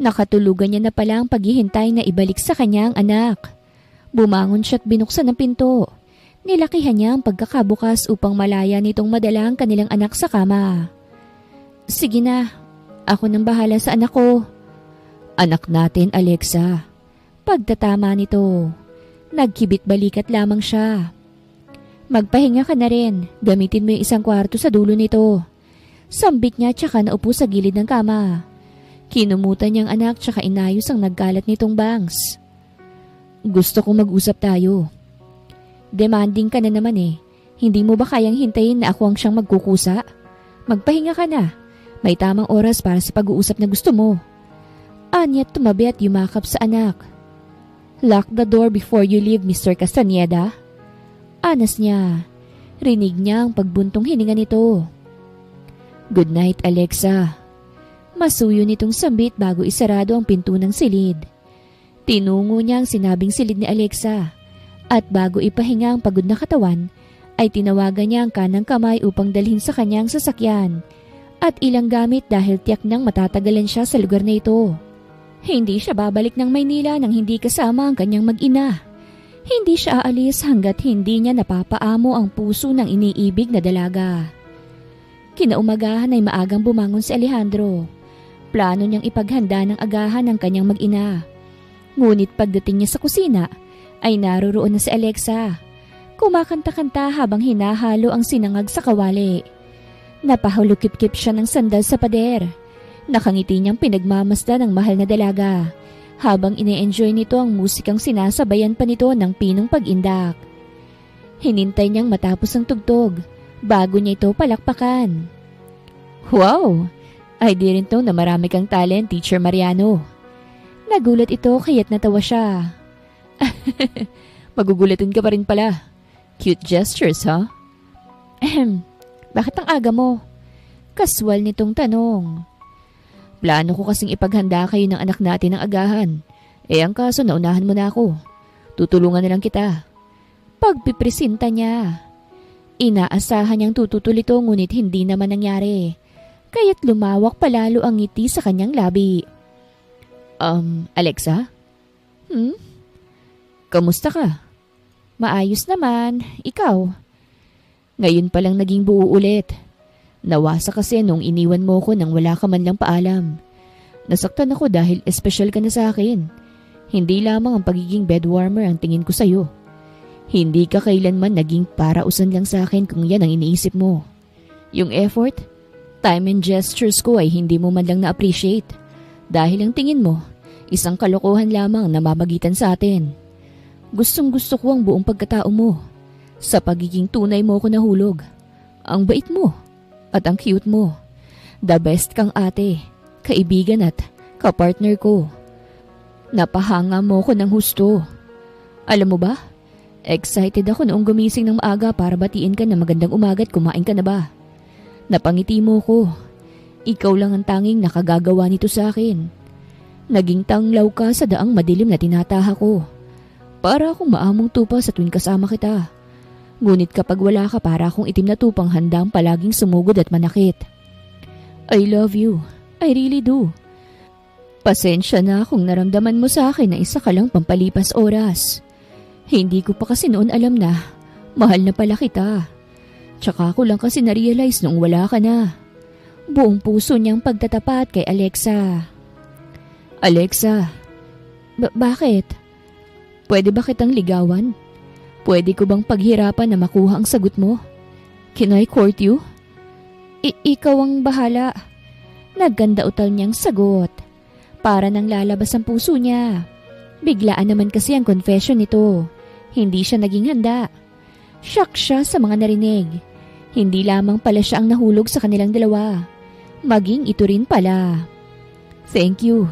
Nakatulugan niya na pala ang paghihintay na ibalik sa kanya ang anak. Bumangon siya at binuksan ang pinto. Nilakihan niya ang pagkakabukas upang malaya nitong madala ang kanilang anak sa kama. Sige na, ako nang bahala sa anak ko. Anak natin, Alexa. Pagtatama nito, nagkibit balikat lamang siya. Magpahinga ka na rin, gamitin mo yung isang kwarto sa dulo nito. Sambit niya tsaka naupo sa gilid ng kama. Kinumutan niyang anak tsaka inayos ang nagkalat nitong bangs. Gusto kong mag-usap tayo. Demanding ka na naman eh. Hindi mo ba kayang hintayin na ako ang siyang magkukusa? Magpahinga ka na. May tamang oras para sa pag-uusap na gusto mo. Anyat tumabi at yumakap sa anak. Lock the door before you leave, Mr. Castaneda. Anas niya. Rinig niya ang pagbuntong hininga nito. Good night, Alexa. Masuyo nitong sambit bago isarado ang pinto ng silid. Tinungo niya ang sinabing silid ni Alexa. At bago ipahinga ang pagod na katawan, ay tinawagan niya ang kanang kamay upang dalhin sa kanyang sasakyan at ilang gamit dahil tiyak nang matatagalan siya sa lugar na ito. Hindi siya babalik ng Maynila nang hindi kasama ang kanyang mag-ina. Hindi siya aalis hanggat hindi niya napapaamo ang puso ng iniibig na dalaga. Kinaumagahan ay maagang bumangon si Alejandro. Plano niyang ipaghanda ng agahan ng kanyang mag-ina. Ngunit pagdating niya sa kusina, ay naroroon na si Alexa. Kumakanta-kanta habang hinahalo ang sinangag sa kawali. Napahulukip-kip siya ng sandal sa pader. Nakangiti niyang pinagmamasdan ng mahal na dalaga habang ine-enjoy nito ang musikang sinasabayan pa nito ng pinong pag-indak. Hinintay niyang matapos ang tugtog bago niya ito palakpakan. Wow! I didn't know na marami kang talent, Teacher Mariano. Nagulat ito kaya't natawa siya. Magugulatin ka pa rin pala. Cute gestures, huh? Bakit ang aga mo? Kaswal nitong tanong. Plano ko kasing ipaghanda kayo ng anak natin ng agahan. Ang kaso naunahan mo na ako. Tutulungan na lang kita. Pagpipresenta niya. Inaasahan niyang tututul ito ngunit hindi naman nangyari. Kaya't lumawak palalo ang ngiti sa kanyang labi. Alexa? Kamusta ka? Maayos naman. Ikaw? Ngayon palang naging buo ulit. Nawasa kasi nung iniwan mo ko nang wala ka man lang paalam. Nasaktan ako dahil espesyal ka na sa akin. Hindi lamang ang pagiging bedwarmer ang tingin ko sa'yo. Hindi ka kailanman naging parausan lang sa akin kung yan ang iniisip mo. Yung effort, time and gestures ko ay hindi mo man lang na-appreciate. Dahil ang tingin mo, isang kalokohan lamang na mamagitan sa atin. Gustong gusto ko ang buong pagkatao mo. Sa pagiging tunay mo ko nahulog. Ang bait mo at ang cute mo. The best kang ate, kaibigan at kapartner ko. Napahanga mo ko ng husto. Alam mo ba, excited ako noong gumising ng maaga para batiin ka na magandang umaga at kumain ka na ba. Napangiti mo ko. Ikaw lang ang tanging nakagagawa nito sa akin. Naging tanglaw ka sa daang madilim na tinataha ko. Para akong maamong tupa sa tuwing kasama kita. Ngunit kapag wala ka para akong itim na tupang handang palaging sumugod at manakit. I love you. I really do. Pasensya na kung naramdaman mo sa akin na isa ka lang pampalipas oras. Hindi ko pa kasi noon alam na mahal na pala kita. Tsaka ko lang kasi na-realize nung wala ka na. Buong puso niyang pagtatapat kay Alexa. Alexa, bakit? Pwede ba kitang ligawan? Pwede ko bang paghirapan na makuha ang sagot mo? Can I court you? Ikaw ang bahala. Nagganda utal niyang sagot. Para nang lalabas ang puso niya. Biglaan naman kasi ang confession nito. Hindi siya naging handa. Shock siya sa mga narinig. Hindi lamang pala siya ang nahulog sa kanilang dalawa. Maging ito rin pala. Thank you.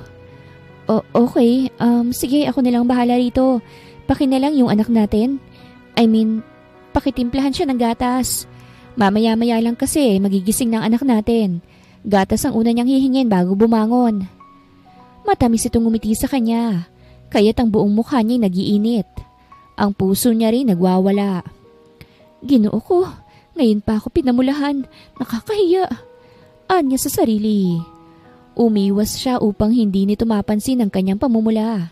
Okay, sige ako nalang bahala rito. Pakinalang yung anak natin. Pakitimplahan siya ng gatas. Mamaya-maya lang kasi magigising ng anak natin. Gatas ang una niyang hihingin bago bumangon. Matamis itong ngumiti sa kanya, kaya't ang buong mukha niya'y nag-iinit. Ang puso niya rin nagwawala. Ginoo ko, ngayon pa ako pinamulahan. Nakakahiya. Anya sa sarili. Umiwas siya upang hindi nito mapansin ang kanyang pamumula.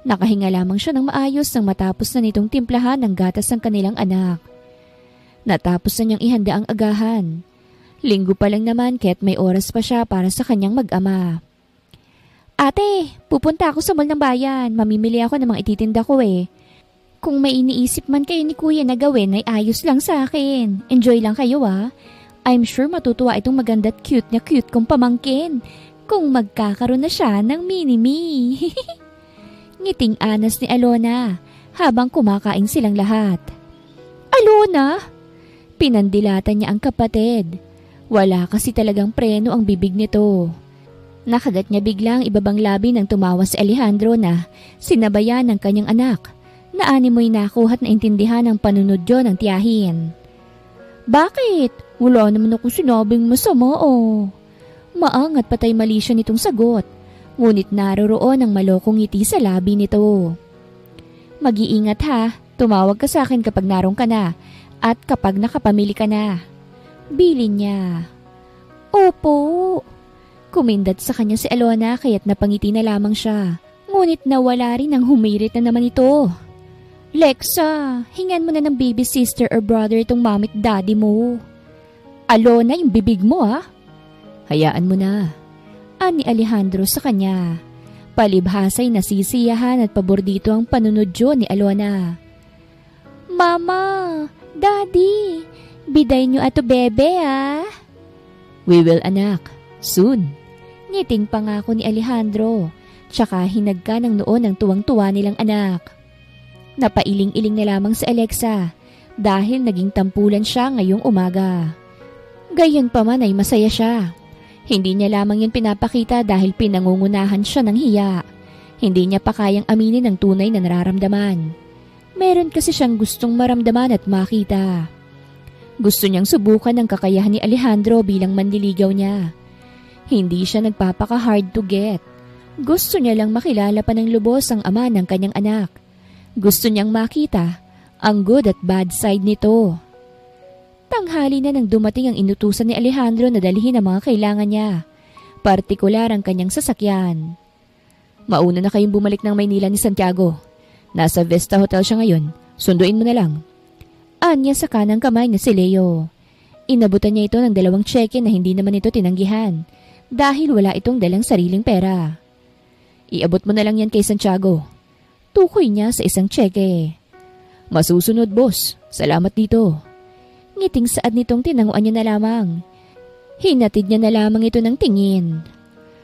Nakahinga lamang siya ng maayos nang matapos na nitong timplahan ng gatas ng kanilang anak. Natapos na niyang ihanda ang agahan. Linggo pa lang naman kaya't may oras pa siya para sa kanyang mag-ama. Ate, pupunta ako sa mall ng bayan. Mamimili ako ng mga ititinda ko eh. Kung may iniisip man kayo ni kuya na gawin ay ayos lang sa akin. Enjoy lang kayo ah. I'm sure matutuwa itong maganda at cute kong pamangkin kung magkakaroon na siya ng mini-me. Ngiting anas ni Alona habang kumakain silang lahat. Alona! Pinandilatan niya ang kapatid. Wala kasi talagang preno ang bibig nito. Nakagat niya biglang ibabang labi nang tumawa si Alejandro na sinabayan ng kanyang anak na animoy nakuha at naintindihan ang panunod yun ng tiyahin. Bakit? Wala naman ako sinabing masama oh. Maangat patay mali siya nitong sagot. Ngunit naroroon ang malokong ngiti sa labi nito. Mag-iingat ha, tumawag ka sa akin kapag narong ka na at kapag nakapamili ka na. Bilin niya. Opo. Kumindat sa kanya si Alona kaya't napangiti na lamang siya. Ngunit nawala rin ang humirit na naman ito. Lexa, hingan mo na ng baby sister or brother itong mommy at daddy mo. Alona, yung bibig mo ha. Hayaan mo na. Ani Alejandro sa kanya. Palibhasay nasisiyahan at pabor dito ang panunodyo ni Alona. Mama, Daddy, biday niyo ato bebe ah. We will anak, soon. Ngiting pangako ni Alejandro, tsaka hinagka ng noon ang tuwang-tuwa nilang anak. Napailing-iling na lamang si Alexa dahil naging tampulan siya ngayong umaga. Gayon pa man ay masaya siya. Hindi niya lamang yun pinapakita dahil pinangungunahan siya ng hiya. Hindi niya pa kayang aminin ang tunay na nararamdaman. Meron kasi siyang gustong maramdaman at makita. Gusto niyang subukan ang kakayahan ni Alejandro bilang manliligaw niya. Hindi siya nagpapaka-hard to get. Gusto niya lang makilala pa ng lubos ang ama ng kanyang anak. Gusto niyang makita ang good at bad side nito. Tanghali na nang dumating ang inutusan ni Alejandro na dalhin ang mga kailangan niya, partikular ang kanyang sasakyan. Mauna na kayong bumalik ng Maynila ni Santiago. Nasa Vista Hotel siya ngayon, sunduin mo na lang. Anya sa kanang kamay na si Leo. Inabutan niya ito ng 2 cheque na hindi naman ito tinanggihan dahil wala itong dalang sariling pera. Iabot mo na lang yan kay Santiago. Tukoy niya sa isang cheque. Masusunod boss, salamat dito. Ngiting saad nitong tinanguan niya na lamang. Hinatid niya na lamang ito ng tingin.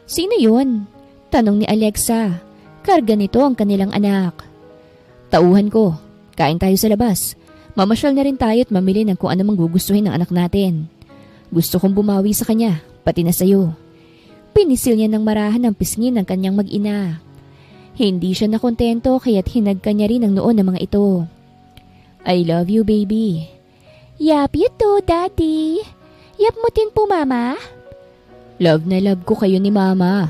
Sino yun? Tanong ni Alexa. Karga nito ang kanilang anak. Tauhan ko, kain tayo sa labas. Mamasyal na rin tayo at mamili ng kung ano mang gugustuhin ng anak natin. Gusto kong bumawi sa kanya, pati na sayo. Pinisil niya ng marahan ang pisngi ng kanyang mag-ina. Hindi siya nakontento kaya't hinagka niya rin ang noon ng mga ito. I love you baby. Yap you too daddy. Yap mo din po mama. Love na love ko kayo ni mama.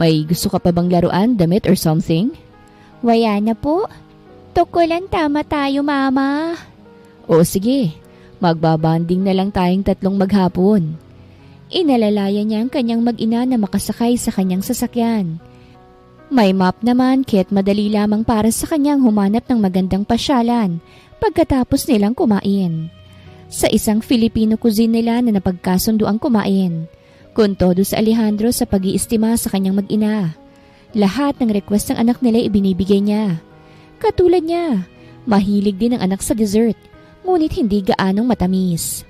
May gusto ka pa bang laruan, damit or something? Wala na po. Tukulan tama tayo, Mama. O sige, magbabanding na lang tayong 3 maghapon. Inalalaya niya ang kanyang mag-ina na makasakay sa kanyang sasakyan. May map naman kaya't madali lamang para sa kanyang humanap ng magandang pasyalan pagkatapos nilang kumain. Sa isang Filipino cuisine nila na napagkasundo ang kumain. Kung todo sa Alejandro sa pag-iistima sa kanyang mag-ina. Lahat ng request ng anak nila ibinibigay niya. Katulad niya, mahilig din ang anak sa dessert, ngunit hindi gaanong matamis.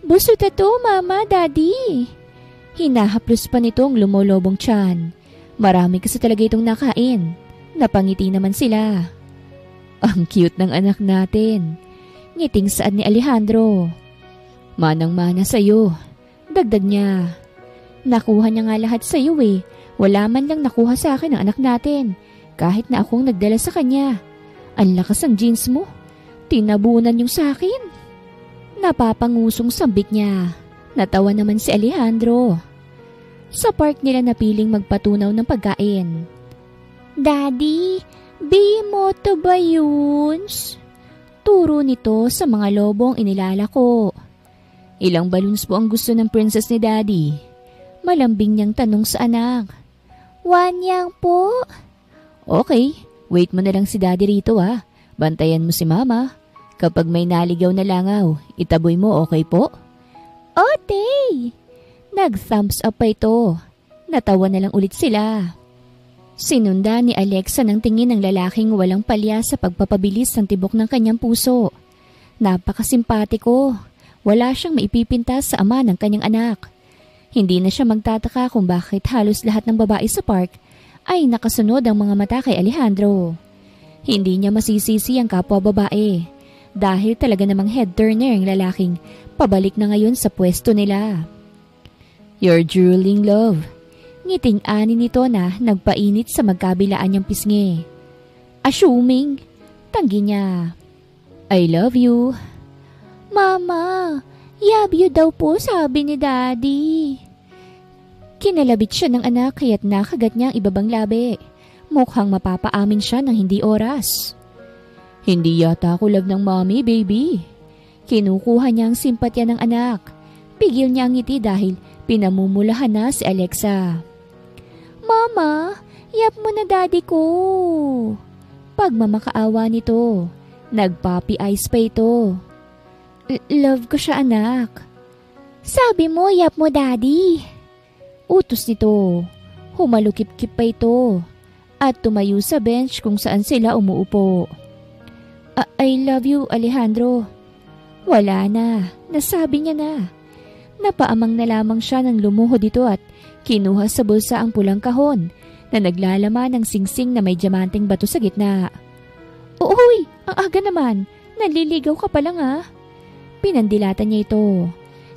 Busog na to, Mama, Daddy. Hinahaplos pa nitong lumolobong tiyan. Marami kasi talaga itong nakain. Napangiti naman sila. Ang cute ng anak natin. Ngiting saad ni Alejandro. Manang-mana sa'yo. Dagdag niya. Nakuha niya nga lahat sa'yo eh. Wala man lang nakuha sa akin ang anak natin. Kahit na akong nagdala sa kanya. Ang lakas ng jeans mo. Tinabunan yung sa akin. Napapangusong sambit niya. Natawa naman si Alejandro. Sa park nila napiling magpatunaw ng pagkain. Daddy, bimoto ba yun? Turo nito sa mga lobong inilalako. Ilang balloons po ang gusto ng princess ni Daddy? Malambing niyang tanong sa anak. 1 yang po. Okay, wait mo na lang si daddy rito Bantayan mo si mama. Kapag may naligaw na langaw, itaboy mo, okay po? Ote! Nag-thumbs up pa ito. Natawa na lang ulit sila. Sinunda ni Alexa ng tingin ng lalaking walang palya sa pagpapabilis ng tibok ng kanyang puso. Napakasimpatiko. Wala siyang maipipintas sa ama ng kanyang anak. Hindi na siya magtataka kung bakit halos lahat ng babae sa park ay nakasunod ang mga mata kay Alejandro. Hindi niya masisisi ang kapwa babae dahil talaga namang head turner ang lalaking pabalik na ngayon sa pwesto nila. You're drooling, love. Ngiting ani nito na nagpainit sa magkabilaan niyang pisngi. Assuming, tanggi niya. I love you. Mama, love you daw po sabi ni Daddy. Kinalabit siya ng anak kaya't nakagat niya ang ibabang labi. Mukhang mapapaamin siya ng hindi oras. Hindi yata ako love ng mommy, baby. Kinukuha niya ang simpatya ng anak. Pigil niya ang ngiti dahil pinamumulahan na si Alexa. Mama, yap mo na daddy ko. Pagmamakaawa nito, nagpapi eyes pa ito. Love ko siya anak. Sabi mo yap mo daddy. Utos nito. Humalukip-kip pa ito. At tumayo sa bench kung saan sila umuupo. I love you, Alejandro. Wala na. Nasabi niya na. Napaamang na lamang siya nang lumuhod dito at kinuha sa bulsa ang pulang kahon na naglalaman ng singsing na may diamanteng bato sa gitna. Uy, ang aga naman. Naliligaw ka pa lang Pinandilatan niya ito.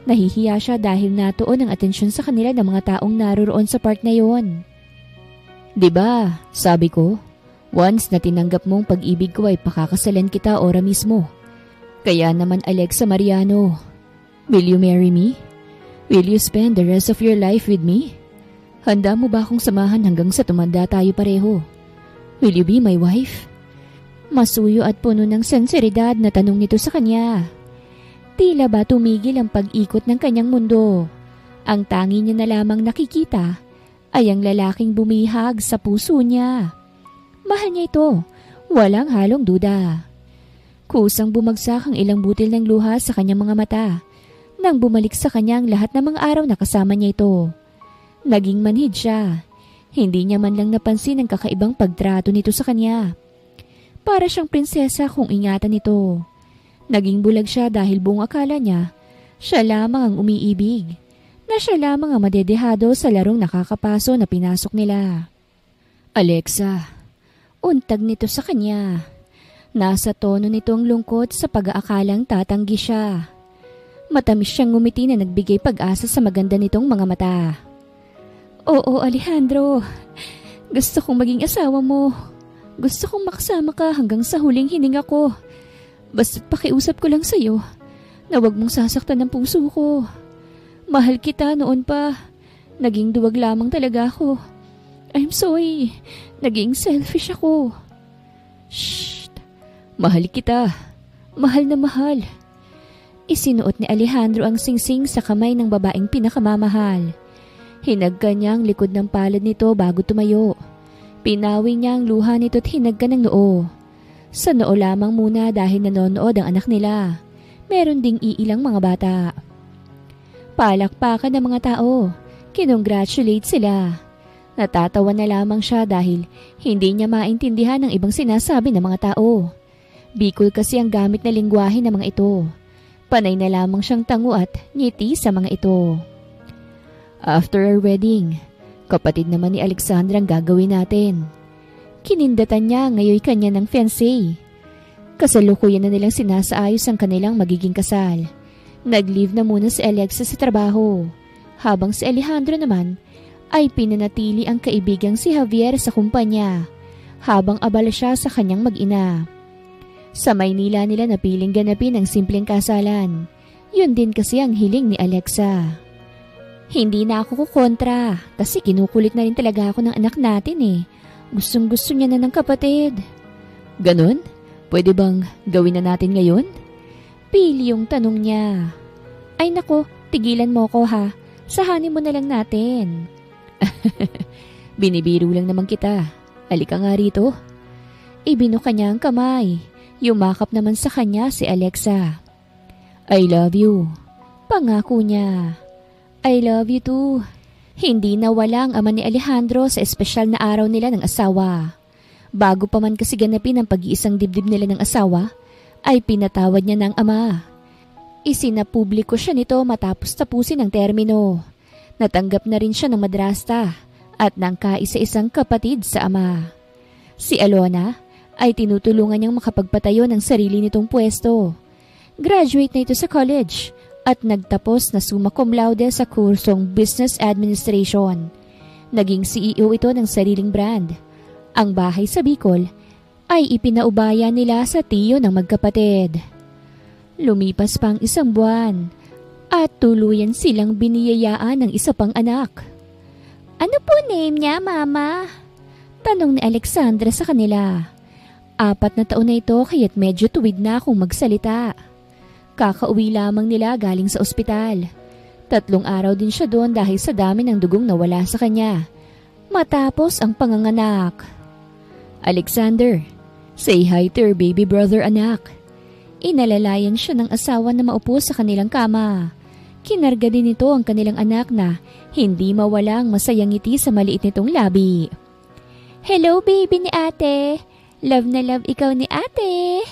Nahihiya siya dahil natuon ang atensyon sa kanila ng mga taong naroroon sa park na yon. Diba, sabi ko, once na tinanggap mong pag-ibig ko ay pakakasalan kita ora mismo. Kaya naman Alexa Mariano, will you marry me? Will you spend the rest of your life with me? Handa mo ba akong samahan hanggang sa tumanda tayo pareho? Will you be my wife? Masuyo at puno ng senseridad na tanong nito sa kanya. Tila ba tumigil ang pag-ikot ng kanyang mundo? Ang tangi niya na lamang nakikita ay ang lalaking bumihag sa puso niya. Mahal niya ito, walang halong duda. Kusang bumagsak ang ilang butil ng luha sa kanyang mga mata nang bumalik sa kanyang lahat ng mga araw na kasama niya ito. Naging manhid siya. Hindi niya man lang napansin ang kakaibang pagtrato nito sa kanya. Para siyang prinsesa kung ingatan nito. Naging bulag siya dahil buong akala niya, siya lamang ang umiibig. Na siya lamang ang madedehado sa larong nakakapaso na pinasok nila. Alexa, untag nito sa kanya. Nasa tono nitong lungkot sa pag-aakalang tatanggi siya. Matamis siyang ngumiti na nagbigay pag-asa sa maganda nitong mga mata. Oo, Alejandro. Gusto kong maging asawa mo. Gusto kong makasama ka hanggang sa huling hininga ko. Basta't pakiusap ko lang sa'yo na huwag mong sasaktan ang puso ko. Mahal kita noon pa. Naging duwag lamang talaga ako. I'm sorry. Naging selfish ako. Shh. Mahal kita. Mahal na mahal. Isinuot ni Alejandro ang singsing sa kamay ng babaeng pinakamamahal. Hinagka niya ang likod ng palad nito bago tumayo. Pinawi niya ang luha nito at hinagka ng noo. Sa noo lamang muna dahil nanonood ang anak nila. Meron ding iilang mga bata. Palakpakan ng mga tao. Kinongratulate sila. Natatawa na lamang siya dahil hindi niya maintindihan ang ibang sinasabi ng mga tao. Bicol kasi ang gamit na lingwahe ng mga ito. Panay na lamang siyang tango at ngiti sa mga ito. After our wedding, kapatid naman ni Alexandra ang gagawin natin. Kinindatan niya ngayon kanya ng fiancé. Kasalukuyan na nilang sinasaayos ang kanilang magiging kasal. Nag-leave na muna si Alexa sa trabaho, habang si Alejandro naman ay pinanatili ang kaibigang si Javier sa kumpanya, habang abala siya sa kanyang mag-ina. Sa Maynila nila napiling ganapin ang simpleng kasalan. Yun din kasi ang hiling ni Alexa. Hindi na ako kukontra kasi kinukulit na rin talaga ako ng anak natin Gustong gusto niya na ng kapatid. Ganon? Pwede bang gawin na natin ngayon? Pili yung tanong niya. Ay nako, tigilan mo ko ha. Sahanin mo na lang natin. Binibiro lang naman kita. Halika nga rito. Ibinuka niya ang kamay. Yumakap naman sa kanya si Alexa. I love you. Pangako niya. I love you too. Hindi nawala ang ama ni Alejandro sa espesyal na araw nila ng asawa. Bago pa man kasi ganapin ang pag-iisang dibdib nila ng asawa, ay pinatawad niya ng ama. Isinapubliko siya nito matapos tapusin ang termino. Natanggap na rin siya ng madrasta at ng kaisa-isang kapatid sa ama. Si Alona ay tinutulungan niyang makapagpatayo ng sarili nitong pwesto. Graduate na ito sa college at nagtapos na summa cum laude sa kursong Business Administration. Naging CEO ito ng sariling brand. Ang bahay sa Bicol ay ipinaubaya nila sa tiyo ng magkapatid. Lumipas pang isang buwan at tuluyan silang biniyayaan ng isa pang anak. Ano po name niya, Mama? Tanong ni Alexandra sa kanila. 4 na taon na ito kaya't medyo tuwid na akong magsalita. Kakauwi lamang nila galing sa ospital. 3 araw din siya doon dahil sa dami ng dugong nawala sa kanya. Matapos ang panganganak. Alexander, say hi to your baby brother, anak. Inalalayan siya ng asawa na maupo sa kanilang kama. Kinarga din nito ang kanilang anak na hindi mawalang masayang ngiti sa maliit nitong labi. Hello baby ni ate. Love na love ikaw ni ate.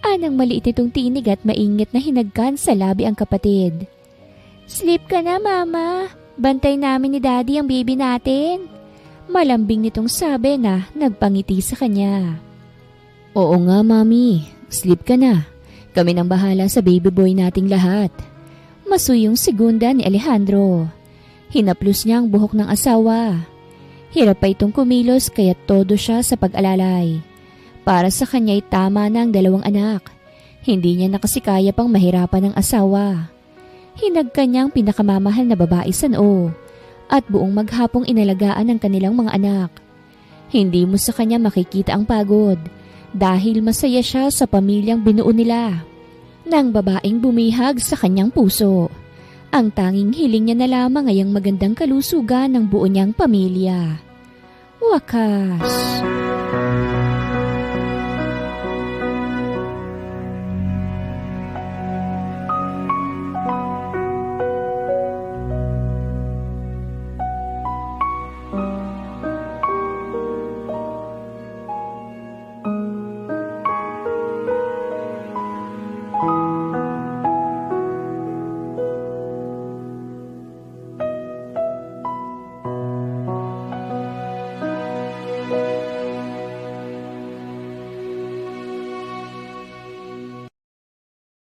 Anang maliit itong tinig at maingit na hinagkan sa labi ang kapatid. Sleep ka na, Mama. Bantay namin ni Daddy ang baby natin. Malambing nitong sabi na nagpangiti sa kanya. Oo nga, Mami. Sleep ka na. Kami nang bahala sa baby boy nating lahat. Masuyong segunda ni Alejandro. Hinaplos niya ang buhok ng asawa. Hirap pa itong kumilos kaya todo siya sa pag-alalay. Para sa kanya'y tama na ang 2 anak. Hindi niya nakasikaya pang mahirapan ng asawa. Hinagka niya ang pinakamamahal na babae sa noo at buong maghapong inalagaan ang kanilang mga anak. Hindi mo sa kanya makikita ang pagod dahil masaya siya sa pamilyang binuo nila. Nang babaeng bumihag sa kanyang puso. Ang tanging hiling niya na lamang ay ang magandang kalusugan ng buo niyang pamilya. Wakas.